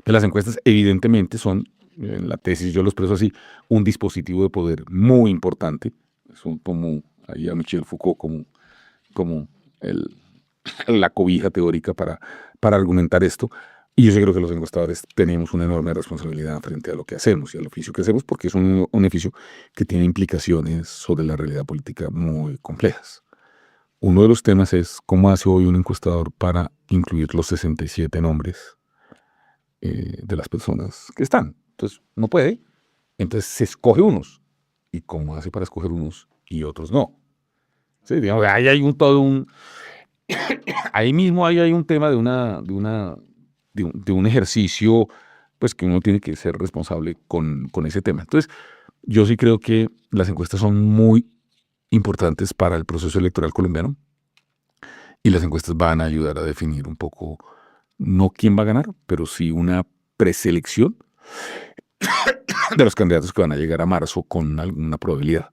Pero las encuestas evidentemente son, en la tesis yo lo expreso así, un dispositivo de poder muy importante. Son como, ahí a Michel Foucault como la cobija teórica para argumentar esto. Y yo sí creo que los encuestadores tenemos una enorme responsabilidad frente a lo que hacemos y al oficio que hacemos, porque es un oficio que tiene implicaciones sobre la realidad política muy complejas. Uno de los temas es cómo hace hoy un encuestador para incluir los 67 nombres de las personas que están. Entonces, no puede. Entonces, se escoge unos. ¿Y cómo hace para escoger unos y otros no? Sí, digamos, ahí hay ahí mismo hay un tema de un ejercicio, pues, que uno tiene que ser responsable con ese tema. Entonces, yo sí creo que las encuestas son muy importantes para el proceso electoral colombiano y las encuestas van a ayudar a definir un poco, no quién va a ganar, pero sí una preselección de los candidatos que van a llegar a marzo con alguna probabilidad.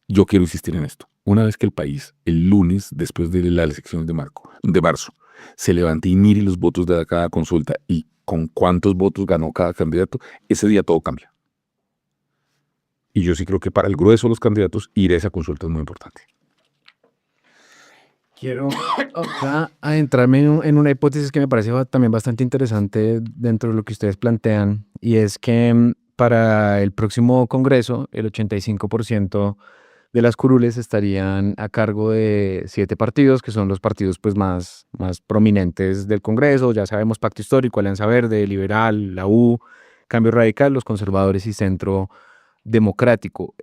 Yo quiero insistir en esto. Una vez que el país, el lunes, después de las elecciones de marzo, se levante y mire los votos de cada consulta y con cuántos votos ganó cada candidato, ese día todo cambia. Y yo sí creo que para el grueso de los candidatos ir a esa consulta es muy importante. Quiero ahora adentrarme en una hipótesis que me parece también bastante interesante dentro de lo que ustedes plantean, y es que para el próximo Congreso el 85% de las curules estarían a cargo de 7 partidos, que son los partidos pues, más prominentes del Congreso. Ya sabemos, Pacto Histórico, Alianza Verde, Liberal, la U, Cambio Radical, los Conservadores y Centro Democrático.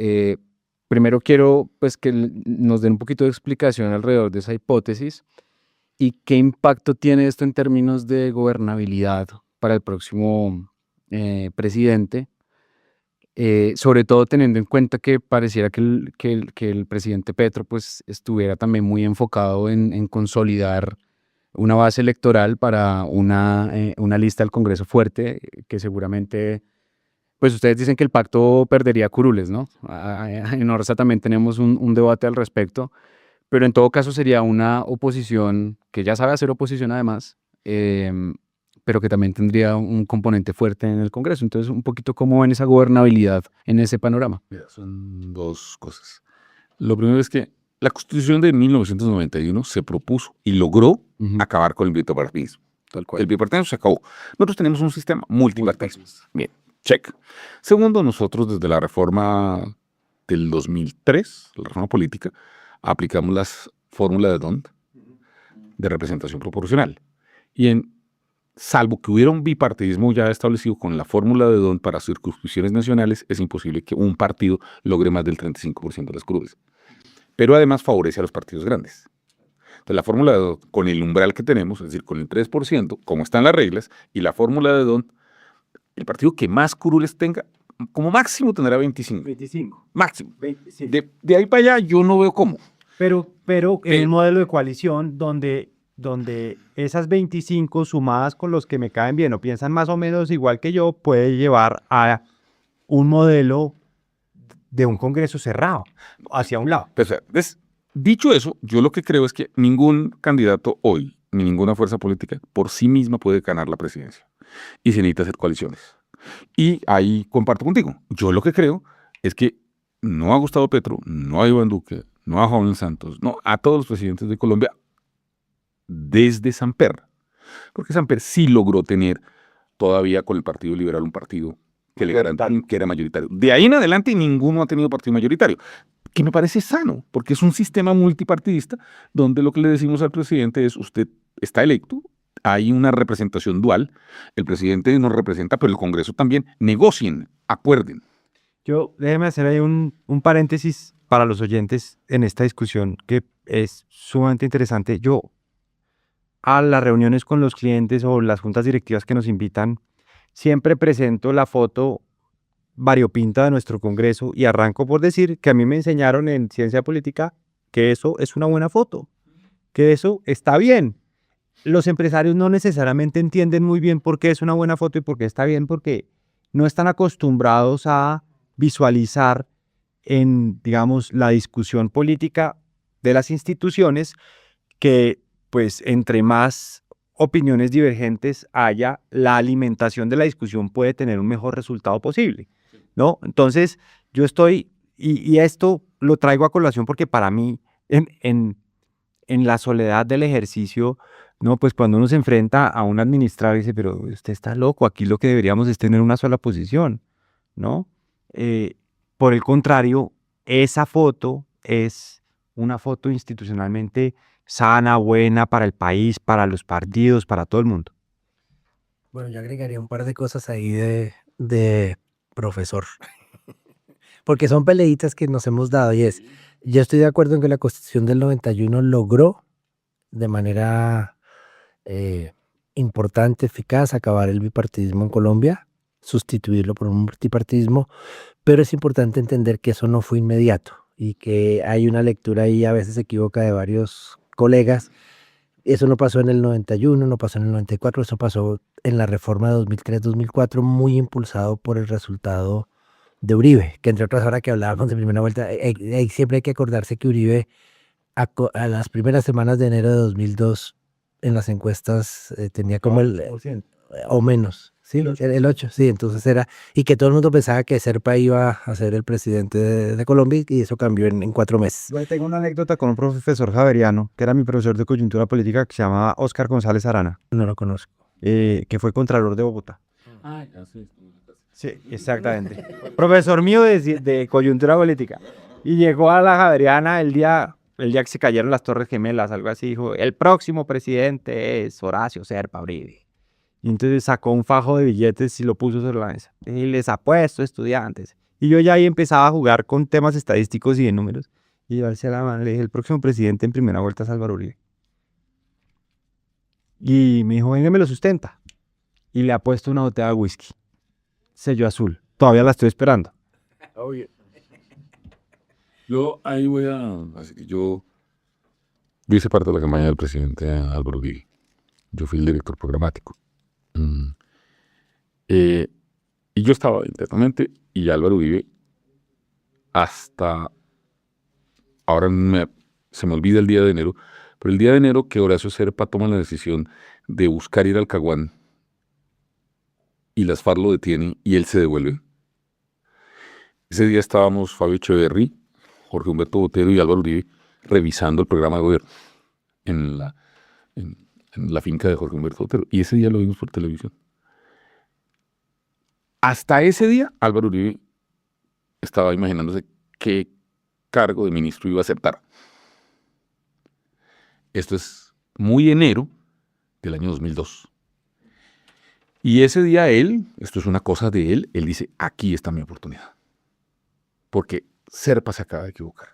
Primero quiero pues, que nos den un poquito de explicación alrededor de esa hipótesis y qué impacto tiene esto en términos de gobernabilidad para el próximo presidente. Sobre todo teniendo en cuenta que pareciera que el presidente Petro pues, estuviera también muy enfocado en consolidar una base electoral para una lista del Congreso fuerte, que seguramente, pues ustedes dicen que el pacto perdería curules, ¿no? En Orsa también tenemos un debate al respecto, pero en todo caso sería una oposición que ya sabe hacer oposición además, pero que también tendría un componente fuerte en el Congreso. Entonces, un poquito cómo ven esa gobernabilidad en ese panorama. Mira, son dos cosas. Lo primero es que la Constitución de 1991 se propuso y logró acabar con el bipartidismo. Tal cual. El bipartidismo se acabó. Nosotros tenemos un sistema multipartidismo. Bien, check. Segundo, nosotros desde la reforma del 2003, la reforma política, aplicamos las fórmulas de D'Hondt de representación proporcional. Salvo que hubiera un bipartidismo ya establecido con la fórmula de Don para circunscripciones nacionales, es imposible que un partido logre más del 35% de las curules. Pero además favorece a los partidos grandes. Entonces la fórmula de Don, con el umbral que tenemos, es decir, con el 3%, como están las reglas, y la fórmula de Don, el partido que más curules tenga, como máximo tendrá 25. 25. Máximo. 25. De ahí para allá yo no veo cómo. Pero en un modelo de coalición donde esas 25 sumadas con los que me caen bien o piensan más o menos igual que yo, puede llevar a un modelo de un Congreso cerrado hacia un lado. Pero, dicho eso, yo lo que creo es que ningún candidato hoy, ni ninguna fuerza política, por sí misma puede ganar la presidencia. Y se necesita hacer coaliciones. Y ahí comparto contigo. Yo lo que creo es que no a Gustavo Petro, no a Iván Duque, no a Juan Santos, no a todos los presidentes de Colombia, desde Samper. Porque Samper sí logró tener todavía con el Partido Liberal un partido que le garantía que era mayoritario. De ahí en adelante ninguno ha tenido partido mayoritario, que me parece sano, porque es un sistema multipartidista donde lo que le decimos al presidente es: usted está electo, hay una representación dual, el presidente nos representa, pero el Congreso también, negocien, acuerden. Déjeme hacer ahí un paréntesis para los oyentes en esta discusión que es sumamente interesante. Yo a las reuniones con los clientes o las juntas directivas que nos invitan, siempre presento la foto variopinta de nuestro Congreso y arranco por decir que a mí me enseñaron en ciencia política que eso es una buena foto, que eso está bien. Los empresarios no necesariamente entienden muy bien por qué es una buena foto y por qué está bien, porque no están acostumbrados a visualizar en, digamos, la discusión política de las instituciones que, pues, entre más opiniones divergentes haya, la alimentación de la discusión puede tener un mejor resultado posible, ¿no? Entonces, yo estoy, y esto lo traigo a colación porque para mí, en la soledad del ejercicio, no, pues cuando uno se enfrenta a un administrador y dice, pero usted está loco, aquí lo que deberíamos es tener una sola posición, ¿no? Por el contrario, esa foto es una foto institucionalmente sana, buena para el país, para los partidos, para todo el mundo. Bueno, yo agregaría un par de cosas ahí de profesor, porque son peleitas que nos hemos dado y es, yo estoy de acuerdo en que la Constitución del 91 logró de manera importante, eficaz, acabar el bipartidismo en Colombia, sustituirlo por un multipartidismo, pero es importante entender que eso no fue inmediato y que hay una lectura ahí a veces equívoca de varios colegas. Eso no pasó en el 91, no pasó en el 94, eso pasó en la reforma de 2003-2004, muy impulsado por el resultado de Uribe, que entre otras, ahora que hablábamos de primera vuelta, siempre hay que acordarse que Uribe a las primeras semanas de enero de 2002 en las encuestas tenía como o menos, ¿sí? El 8, sí, entonces era, y que todo el mundo pensaba que Serpa iba a ser el presidente de Colombia y eso cambió en 4 meses. Yo tengo una anécdota con un profesor javeriano, que era mi profesor de coyuntura política, que se llamaba Óscar González Arana. No lo conozco. Que fue contralor de Bogotá. Sí, exactamente. Profesor mío de coyuntura política. Y llegó a la Javeriana el día que se cayeron las Torres Gemelas, algo así, dijo, el próximo presidente es Horacio Serpa Uribe. Y entonces sacó un fajo de billetes y lo puso sobre la mesa. Y les apuesto, estudiantes. Y yo ya ahí empezaba a jugar con temas estadísticos y de números. Y yo alcé la mano, le dije, el próximo presidente en primera vuelta es Álvaro Uribe. Y me dijo, venga, me lo sustenta. Y le ha puesto una botella de whisky. Sello azul. Todavía la estoy esperando. Yo ahí voy así que yo hice parte de la campaña del presidente Álvaro Uribe. Yo fui el director programático. Y yo estaba internamente y Álvaro Uribe hasta ahora se me olvida el día de enero, pero el día de enero que Horacio Serpa toma la decisión de buscar ir al Caguán y las FARC lo detienen y él se devuelve. Ese día estábamos Fabio Echeverry, Jorge Humberto Botero y Álvaro Uribe revisando el programa de gobierno en la finca de Jorge Humberto Botero. Y ese día lo vimos por televisión. Hasta ese día, Álvaro Uribe estaba imaginándose qué cargo de ministro iba a aceptar. Esto es muy enero del año 2002. Y ese día él, esto es una cosa de él dice, aquí está mi oportunidad. Porque Serpa se acaba de equivocar.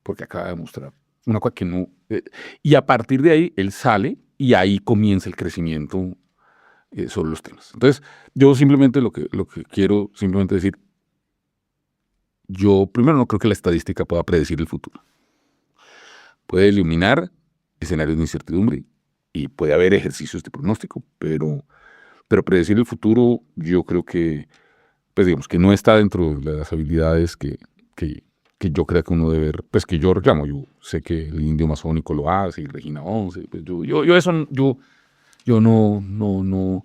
Porque acaba de mostrar una cosa que no... y a partir de ahí, él sale y ahí comienza el crecimiento sobre los temas. Entonces, yo simplemente lo que quiero simplemente decir, yo primero no creo que la estadística pueda predecir el futuro. Puede iluminar escenarios de incertidumbre y puede haber ejercicios de pronóstico, pero predecir el futuro yo creo que, pues digamos, que no está dentro de las habilidades que yo creo que uno debe ver, pues que yo reclamo. Yo sé que el Indio Masónico lo hace y Regina 11, pues yo no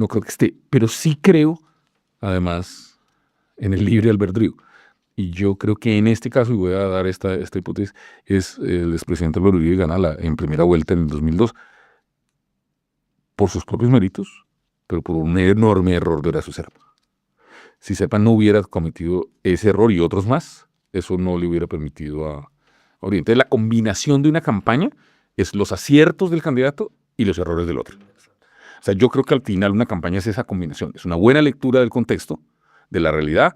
creo que esté, pero sí creo, además, en el libre albedrío. Y yo creo que en este caso, y voy a dar esta hipótesis, es el expresidente Álvaro Uribe gana en primera vuelta en el 2002 por sus propios méritos, pero por un enorme error de Horacio Serpa. Si Serpa no hubiera cometido ese error y otros más, eso no le hubiera permitido a Uribe. Entonces, la combinación de una campaña es los aciertos del candidato y los errores del otro. O sea, yo creo que al final una campaña es esa combinación. Es una buena lectura del contexto, de la realidad,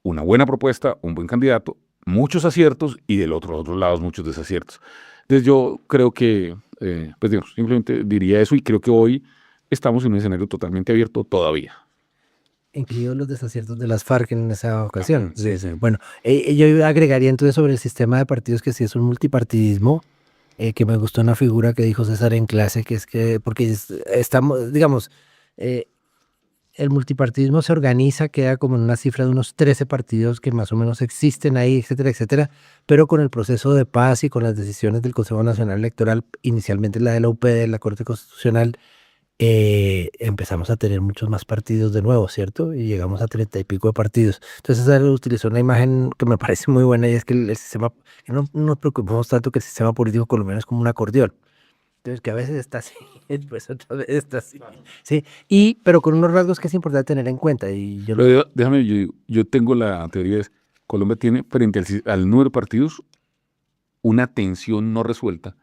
una buena propuesta, un buen candidato, muchos aciertos y del otros lados muchos desaciertos. Entonces yo creo que, pues digamos, simplemente diría eso y creo que hoy estamos en un escenario totalmente abierto todavía. Incluidos los desaciertos de las FARC en esa ocasión. Sí, sí. Bueno, yo agregaría entonces sobre el sistema de partidos que sí es un multipartidismo, que me gustó una figura que dijo César en clase, que es que, porque estamos, digamos, el multipartidismo se organiza, queda como en una cifra de unos 13 partidos que más o menos existen ahí, etcétera, etcétera, pero con el proceso de paz y con las decisiones del Consejo Nacional Electoral, inicialmente la de la UPD, la Corte Constitucional, empezamos a tener muchos más partidos de nuevo, ¿cierto? Y llegamos a 30 y pico de partidos. Entonces César utilizó una imagen que me parece muy buena y es que el sistema, que no nos preocupemos tanto que el sistema político colombiano es como un acordeón. Entonces, que a veces está así, pues otra vez está así. Sí, pero con unos rasgos que es importante tener en cuenta. Y yo Pero déjame, yo tengo la teoría, es Colombia tiene frente al número de partidos una tensión no resuelta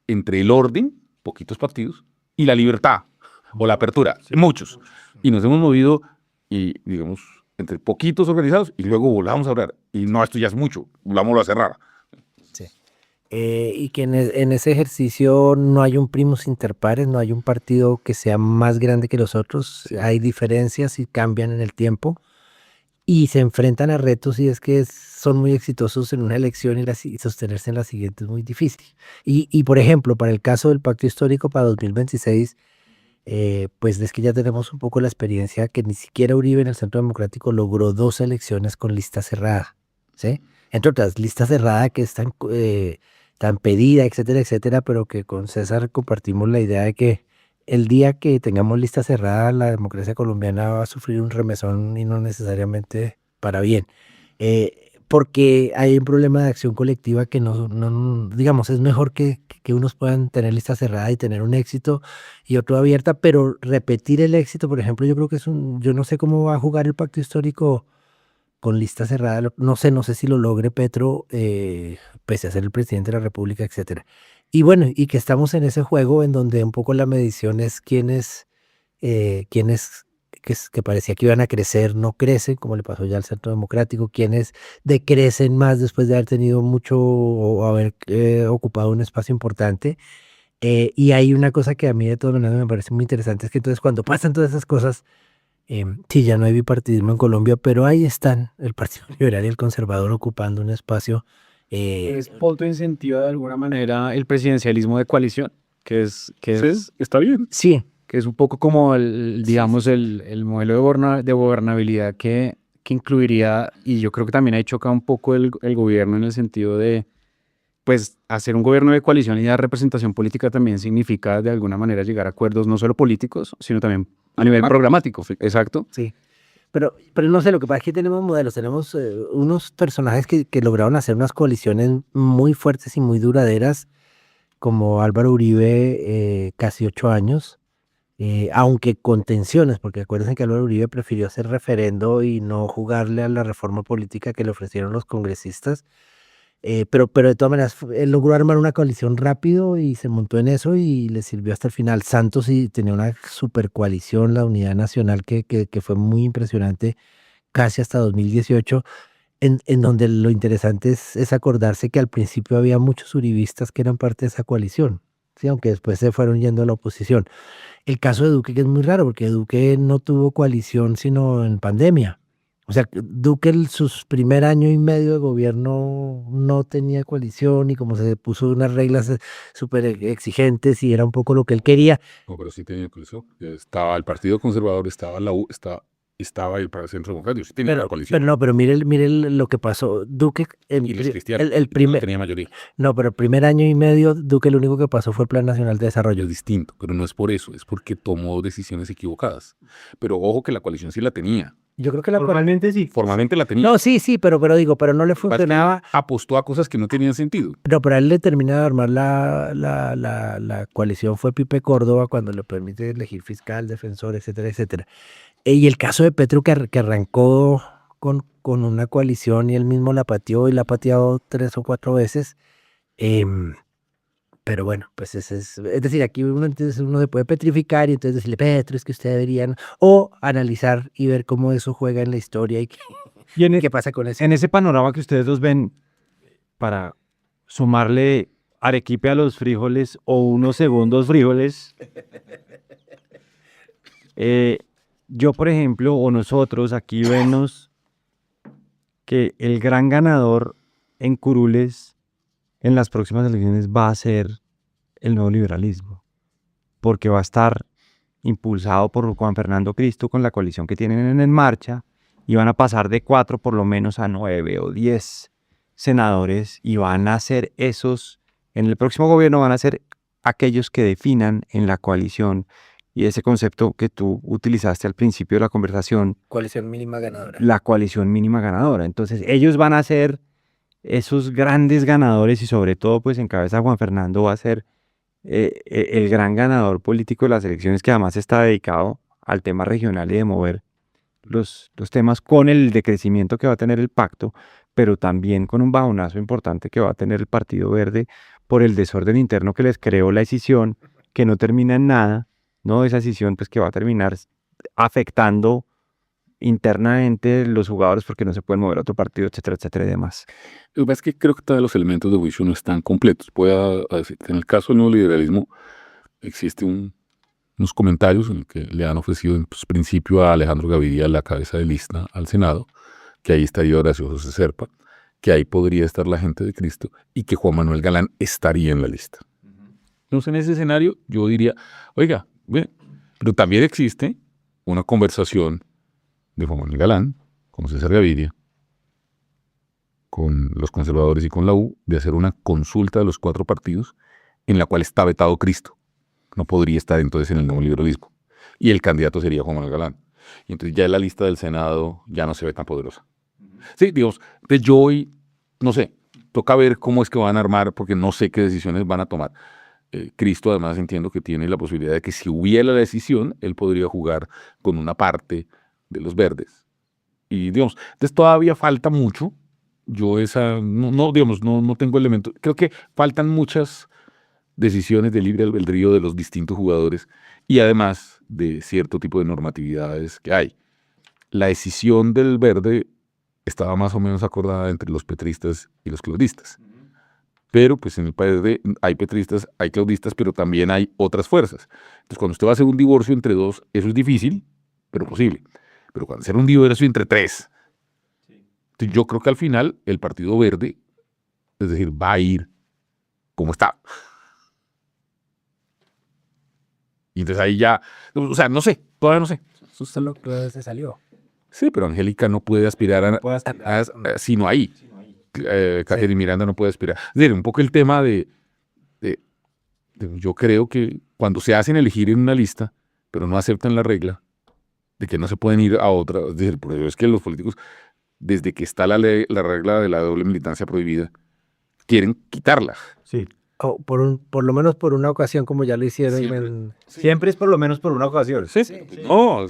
entre el orden, poquitos partidos, y la libertad o la apertura, muchos. Y nos hemos movido, y digamos, entre poquitos organizados y luego volvamos a hablar. Y no, esto ya es mucho, volvámoslo a cerrar. Sí. Y que en ese ejercicio no hay un primus inter pares, no hay un partido que sea más grande que los otros, hay diferencias y cambian en el tiempo y se enfrentan a retos y es que son muy exitosos en una elección y sostenerse en la siguiente es muy difícil. Y por ejemplo, para el caso del pacto histórico para 2026, pues es que ya tenemos un poco la experiencia que ni siquiera Uribe en el Centro Democrático logró 2 elecciones con lista cerrada, ¿sí? Entre otras, lista cerrada que es tan pedida, etcétera, etcétera, pero que con César compartimos la idea de que el día que tengamos lista cerrada, la democracia colombiana va a sufrir un remesón y no necesariamente para bien. Porque hay un problema de acción colectiva que digamos, es mejor que unos puedan tener lista cerrada y tener un éxito y otro abierta, pero repetir el éxito, por ejemplo, yo creo que yo no sé cómo va a jugar el pacto histórico con lista cerrada, no sé si lo logre Petro, pese a ser el presidente de la República, etcétera. Y bueno, y que estamos en ese juego en donde un poco la medición es quienes que parecía que iban a crecer, no crecen, como le pasó ya al Centro Democrático, quienes decrecen más después de haber tenido mucho o haber ocupado un espacio importante. Y hay una cosa que a mí de todas maneras me parece muy interesante, es que entonces cuando pasan todas esas cosas, sí, ya no hay bipartidismo en Colombia, pero ahí están el Partido Liberal y el Conservador ocupando un espacio. Polto incentiva de alguna manera el presidencialismo de coalición, que es Sí, está bien. Sí, que es un poco como digamos, el modelo de gobernabilidad que incluiría, y yo creo que también ahí choca un poco el gobierno en el sentido de, pues, hacer un gobierno de coalición y dar representación política también significa de alguna manera llegar a acuerdos no solo políticos, sino también a nivel programático. Exacto. sí. Pero no sé, lo que pasa es que tenemos modelos, tenemos unos personajes que lograron hacer unas coaliciones muy fuertes y muy duraderas, como Álvaro Uribe, casi 8 años, aunque con tensiones, porque acuérdense que Álvaro Uribe prefirió hacer referendo y no jugarle a la reforma política que le ofrecieron los congresistas. Pero de todas maneras, él logró armar una coalición rápido y se montó en eso y le sirvió hasta el final. Santos sí tenía una super coalición, la Unidad Nacional, que fue muy impresionante, casi hasta 2018, en donde lo interesante es acordarse que al principio había muchos uribistas que eran parte de esa coalición, ¿sí? Aunque después se fueron yendo a la oposición. El caso de Duque, que es muy raro, porque Duque no tuvo coalición sino en pandemia. O sea, Duque sus primer año y medio de gobierno no tenía coalición y como se puso unas reglas súper exigentes y era un poco lo que él quería. No, pero sí tenía coalición. Estaba el Partido Conservador, estaba la U, estaba el Centro Democrático, sí tenía la coalición. Pero mire lo que pasó. Duque, Y los cristianos, el no primer, tenía mayoría. no, pero el primer año y medio, Duque lo único que pasó fue el Plan Nacional de Desarrollo. Es distinto, pero no es por eso, es porque tomó decisiones equivocadas. Pero ojo que la coalición sí la tenía. Yo creo que la Formalmente sí. Formalmente la tenía. No, sí, pero digo, pero no le Lo que pasa es que funcionaba. apostó a cosas que no tenían sentido. No, pero a él le termina de armar la coalición fue Pipe Córdoba cuando le permite elegir fiscal, defensor, etcétera, etcétera. Y el caso de Petro que arrancó con una coalición y él mismo la pateó y la ha pateado 3 o 4 veces. Pero bueno, pues es decir, aquí entonces uno se puede petrificar y entonces decirle, Petro, es que usted debería, ¿no? O analizar y ver cómo eso juega en la historia y qué pasa con eso. En ese panorama que ustedes dos ven, para sumarle arequipe a los frijoles o unos segundos frijoles, yo, por ejemplo, o nosotros aquí vemos que el gran ganador en curules en las próximas elecciones va a ser el nuevo liberalismo, porque va a estar impulsado por Juan Fernando Cristo con la coalición que tienen en marcha y van a pasar de 4 por lo menos a 9 o 10 senadores y van a ser esos, en el próximo gobierno van a ser aquellos que definan en la coalición y ese concepto que tú utilizaste al principio de la conversación, Coalición mínima ganadora. la coalición mínima ganadora. Entonces ellos van a ser esos grandes ganadores y sobre todo pues en cabeza Juan Fernando va a ser el gran ganador político de las elecciones que además está dedicado al tema regional y de mover los temas con el decrecimiento que va a tener el pacto, pero también con un bajonazo importante que va a tener el Partido Verde por el desorden interno que les creó la escisión, que no termina en nada, ¿no? Esa escisión pues que va a terminar afectando internamente los jugadores porque no se pueden mover a otro partido, etcétera, etcétera y demás. Lo que pasa es que creo que todos los elementos de juicio no están completos. Puedo decir que en el caso del nuevo liberalismo existe unos comentarios en el que le han ofrecido en principio a Alejandro Gaviria la cabeza de lista al Senado, que ahí estaría Horacio José Serpa, que ahí podría estar la gente de Cristo y que Juan Manuel Galán estaría en la lista. Entonces en ese escenario yo diría, oiga, pero también existe una conversación de Juan Manuel Galán con César Gaviria, con los conservadores y con la U, de hacer una consulta de los 4 partidos en la cual está vetado Cristo. No podría estar entonces en el nuevo liberalismo. Y el candidato sería Juan Manuel Galán. Y entonces ya la lista del Senado ya no se ve tan poderosa. Sí, digamos, de yo hoy, no sé, toca ver cómo es que van a armar, porque no sé qué decisiones van a tomar. Cristo además entiendo que tiene la posibilidad de que si hubiera la decisión, él podría jugar con una parte de los verdes. Y digamos, entonces todavía falta mucho. Yo no tengo elementos. Creo que faltan muchas decisiones de libre albedrío de los distintos jugadores y además de cierto tipo de normatividades que hay. La decisión del verde estaba más o menos acordada entre los petristas y los claudistas. Pero pues en el PRD hay petristas, hay claudistas, pero también hay otras fuerzas. Entonces cuando usted va a hacer un divorcio entre 2, eso es difícil, pero posible. Pero cuando hacer un divorcio entre 3, entonces yo creo que al final el Partido Verde, es decir, va a ir como está. Y entonces ahí ya, o sea, no sé, todavía no sé. Eso es lo que se salió. Sí, pero Angélica no puede aspirar sino ahí. Catherine Miranda no puede aspirar. Es decir, un poco el tema de yo creo que cuando se hacen elegir en una lista, pero no aceptan la regla, de que no se pueden ir a otra, es decir, por eso es que los políticos, desde que está la regla de la doble militancia prohibida, quieren quitarla. Sí. O por lo menos por una ocasión, como ya lo hicieron. Siempre. Siempre es por lo menos por una ocasión. Sí. No,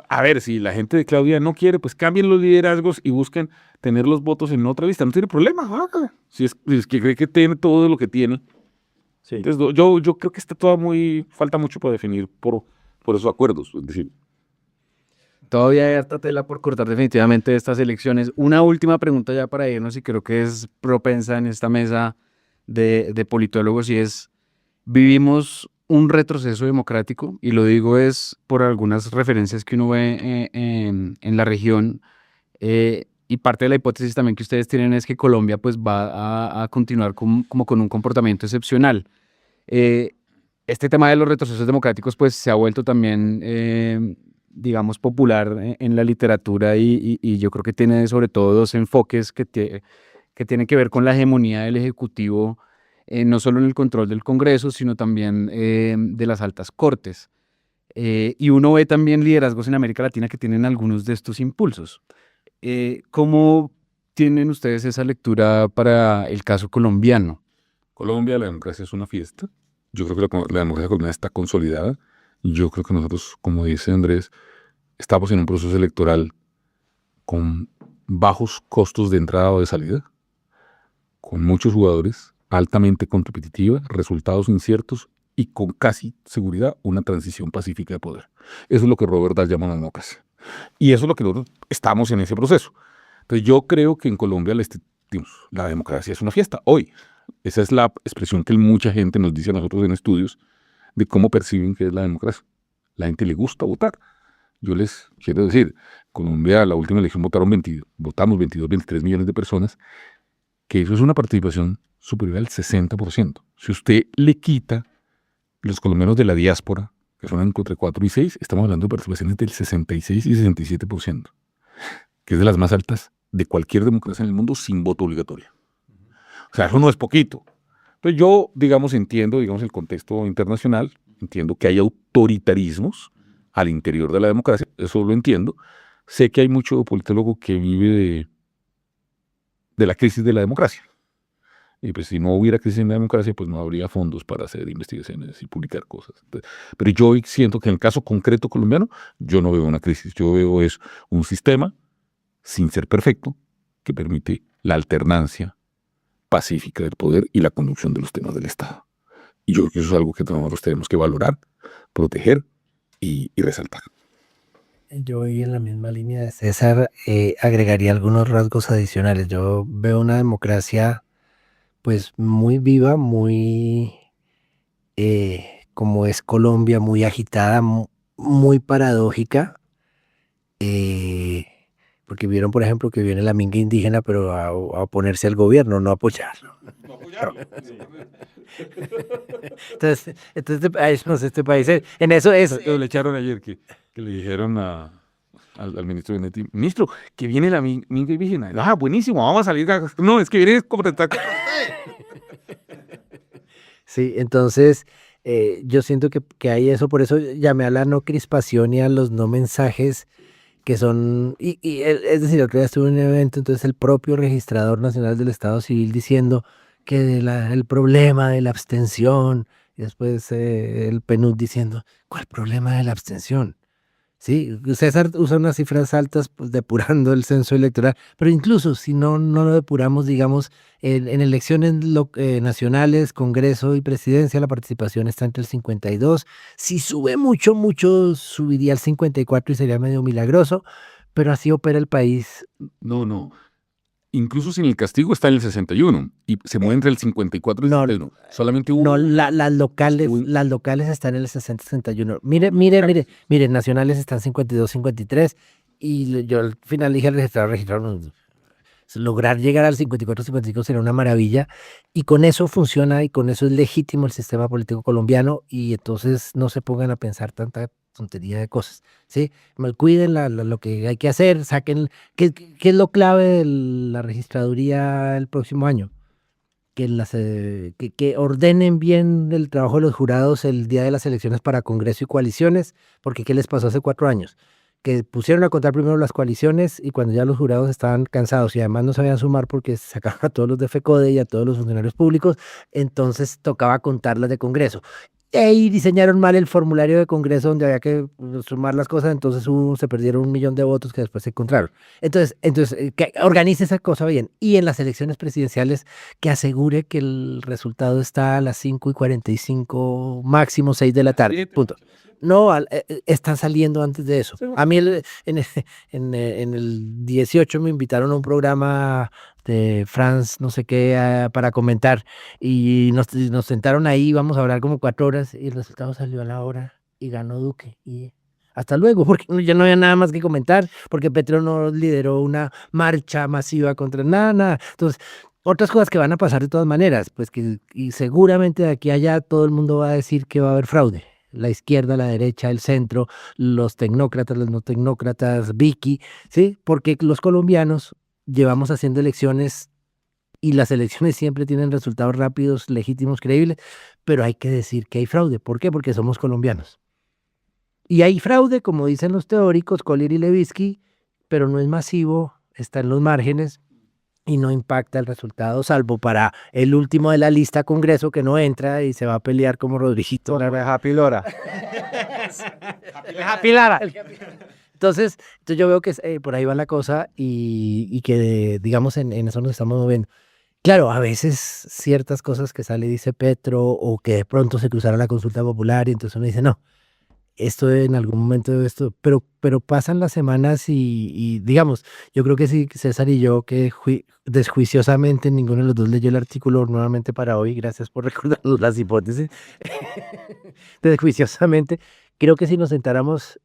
a ver, si la gente de Claudia no quiere, pues cambien los liderazgos y busquen tener los votos en otra lista. No tiene problema, hágalo. Si es que cree que tiene todo lo que tiene. Sí. Entonces, yo creo que está todo falta mucho para definir por esos acuerdos. Es decir, Todavía hay harta tela por cortar definitivamente de estas elecciones. Una última pregunta ya para irnos y creo que es propensa en esta mesa de politólogos y es, ¿vivimos un retroceso democrático? Y lo digo es por algunas referencias que uno ve en la región y parte de la hipótesis también que ustedes tienen es que Colombia pues va a continuar como con un comportamiento excepcional. Este tema de los retrocesos democráticos pues se ha vuelto también digamos, popular en la literatura y yo creo que tiene sobre todo dos enfoques que tienen que ver con la hegemonía del Ejecutivo, no solo en el control del Congreso, sino también de las altas cortes. Y uno ve también liderazgos en América Latina que tienen algunos de estos impulsos. ¿Cómo tienen ustedes esa lectura para el caso colombiano? Colombia, la democracia es una fiesta. Yo creo que la democracia colombiana está consolidada. Yo creo que nosotros, como dice Andrés, estamos en un proceso electoral con bajos costos de entrada o de salida, con muchos jugadores, altamente competitiva, resultados inciertos y con casi seguridad una transición pacífica de poder. Eso es lo que Robert Dahl llama una democracia. Y eso es lo que nosotros estamos en ese proceso. Entonces yo creo que en Colombia la democracia es una fiesta. Hoy, esa es la expresión que mucha gente nos dice a nosotros en estudios de cómo perciben que es la democracia. La gente le gusta votar. Yo les quiero decir, Colombia, la última elección votamos 22, 23 millones de personas, que eso es una participación superior al 60%. Si usted le quita los colombianos de la diáspora, que son entre 4 y 6, estamos hablando de participaciones del 66 y 67%, que es de las más altas de cualquier democracia en el mundo sin voto obligatorio. O sea, eso no es poquito. Entonces yo, entiendo, el contexto internacional, entiendo que hay autoritarismos al interior de la democracia, eso lo entiendo. Sé que hay mucho politólogo que vive de la crisis de la democracia. Y pues si no hubiera crisis en la democracia, pues no habría fondos para hacer investigaciones y publicar cosas. Entonces, pero yo siento que en el caso concreto colombiano, yo no veo una crisis, yo veo es un sistema, sin ser perfecto, que permite la alternancia pacífica del poder y la conducción de los temas del Estado. Y yo creo que eso es algo que nosotros tenemos que valorar, proteger y resaltar. Yo voy en la misma línea de César, agregaría algunos rasgos adicionales. Yo veo una democracia pues muy viva, muy como es Colombia, muy agitada, muy paradójica, porque vieron, por ejemplo, que viene la minga indígena, pero a oponerse al gobierno, no a apoyarlo. Entonces este país, en eso es. Le echaron ayer que le dijeron al ministro Benetti, ministro, que viene la minga indígena. Ah, buenísimo, vamos a salir. No, es que viene como Sí, entonces yo siento que hay eso, por eso llamé a la no crispación y a los no mensajes que son, es decir, otro día estuve en un evento, entonces el propio registrador nacional del Estado Civil diciendo que el problema de la abstención, y después el PNUD diciendo, ¿cuál problema de la abstención? Sí, César usa unas cifras altas pues, depurando el censo electoral, pero incluso si no lo depuramos, digamos, en elecciones nacionales, Congreso y Presidencia, la participación está entre el 52. Si sube mucho, subiría al 54 y sería medio milagroso, pero así opera el país. No. Incluso sin el castigo está en el 61 y se mueve entre el 54 y el 61. Solamente No, las locales están en el 60-61. Mire, nacionales están 52-53 y yo al final dije al registrar, lograr llegar al 54-55 será una maravilla y con eso funciona y con eso es legítimo el sistema político colombiano y entonces no se pongan a pensar tanta tontería de cosas, ¿sí? Cuiden lo que hay que hacer, saquen, ¿qué es lo clave de la registraduría el próximo año? Que ordenen bien el trabajo de los jurados el día de las elecciones para Congreso y coaliciones, porque ¿qué les pasó hace 4 años? que pusieron a contar primero las coaliciones y cuando ya los jurados estaban cansados y además no sabían sumar porque sacaban a todos los de FECODE y a todos los funcionarios públicos, entonces tocaba contar las de Congreso. Y ahí diseñaron mal el formulario de Congreso donde había que sumar las cosas, entonces se perdieron 1 millón de votos que después se encontraron. Entonces que organice esa cosa bien. Y en las elecciones presidenciales que asegure que el resultado está a las 5:45, máximo 6 de la tarde, punto. No, están saliendo antes de eso. A mí en el 18 me invitaron a un programa de France, no sé qué, para comentar y nos sentaron ahí, vamos a hablar como 4 horas y el resultado salió a la hora y ganó Duque. Y hasta luego, porque ya no había nada más que comentar, porque Petro no lideró una marcha masiva contra nada. Entonces, otras cosas que van a pasar de todas maneras, pues y seguramente de aquí a allá todo el mundo va a decir que va a haber fraude. La izquierda, la derecha, el centro, los tecnócratas, los no tecnócratas, Vicky, ¿sí? Porque los colombianos llevamos haciendo elecciones y las elecciones siempre tienen resultados rápidos, legítimos, creíbles, pero hay que decir que hay fraude. ¿Por qué? Porque somos colombianos. Y hay fraude, como dicen los teóricos, Collier y Levitsky, pero no es masivo, está en los márgenes y no impacta el resultado, salvo para el último de la lista Congreso que no entra y se va a pelear como Rodriguito. Happy Lora. Happy Lara. Entonces yo veo que por ahí va la cosa y que, digamos, en eso nos estamos moviendo. Claro, a veces ciertas cosas que sale dice Petro o que de pronto se cruzará la consulta popular y entonces uno dice, no, esto en algún momento de esto, pero pasan las semanas y digamos, yo creo que sí, César y yo, que desjuiciosamente ninguno de los dos leyó el artículo nuevamente para hoy, gracias por recordarnos las hipótesis, desjuiciosamente, creo que si nos sentáramos,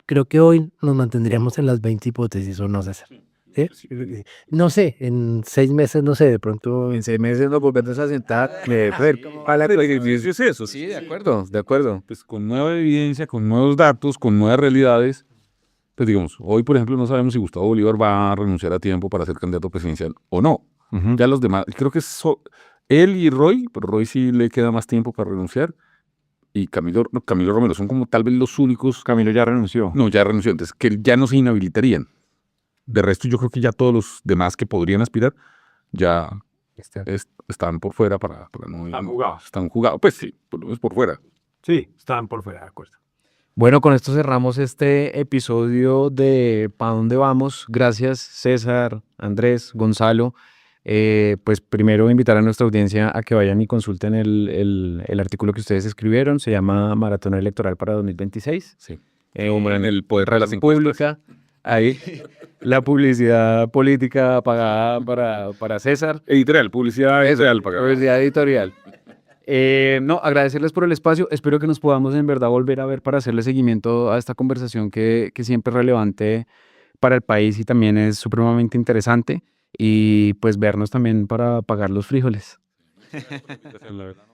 creo que hoy nos mantendríamos en las 20 hipótesis, ¿o no, César? ¿Sí? No sé, en 6 meses, no sé, de pronto En 6 meses nos volvemos a sentar. El ejercicio es eso. Sí, de acuerdo. Pues con nueva evidencia, con nuevos datos, con nuevas realidades. Pues digamos, hoy por ejemplo no sabemos si Gustavo Bolívar va a renunciar a tiempo para ser candidato presidencial o no. Ya los demás, creo que él y Roy, pero Roy sí le queda más tiempo para renunciar. Y Camilo Romero son como tal vez los únicos. Camilo ya renunció. No, ya renunció, entonces que ya no se inhabilitarían. De resto, yo creo que ya todos los demás que podrían aspirar ya están por fuera para no... Están jugados. Están jugados, pues sí, por lo menos por fuera. Sí, estaban por fuera, de acuerdo. Bueno, con esto cerramos este episodio de ¿Pa dónde vamos? Gracias, César, Andrés, Gonzalo. Pues primero invitar a nuestra audiencia a que vayan y consulten el artículo que ustedes escribieron. Se llama Maratón Electoral para 2026. Sí. Como en el poder de las pública. Ahí, la publicidad política pagada para César. Editorial, publicidad editorial. Publicidad editorial. No, agradecerles por el espacio. Espero que nos podamos en verdad volver a ver para hacerle seguimiento a esta conversación que siempre es relevante para el país y también es supremamente interesante. Y pues vernos también para pagar los frijoles. La verdad.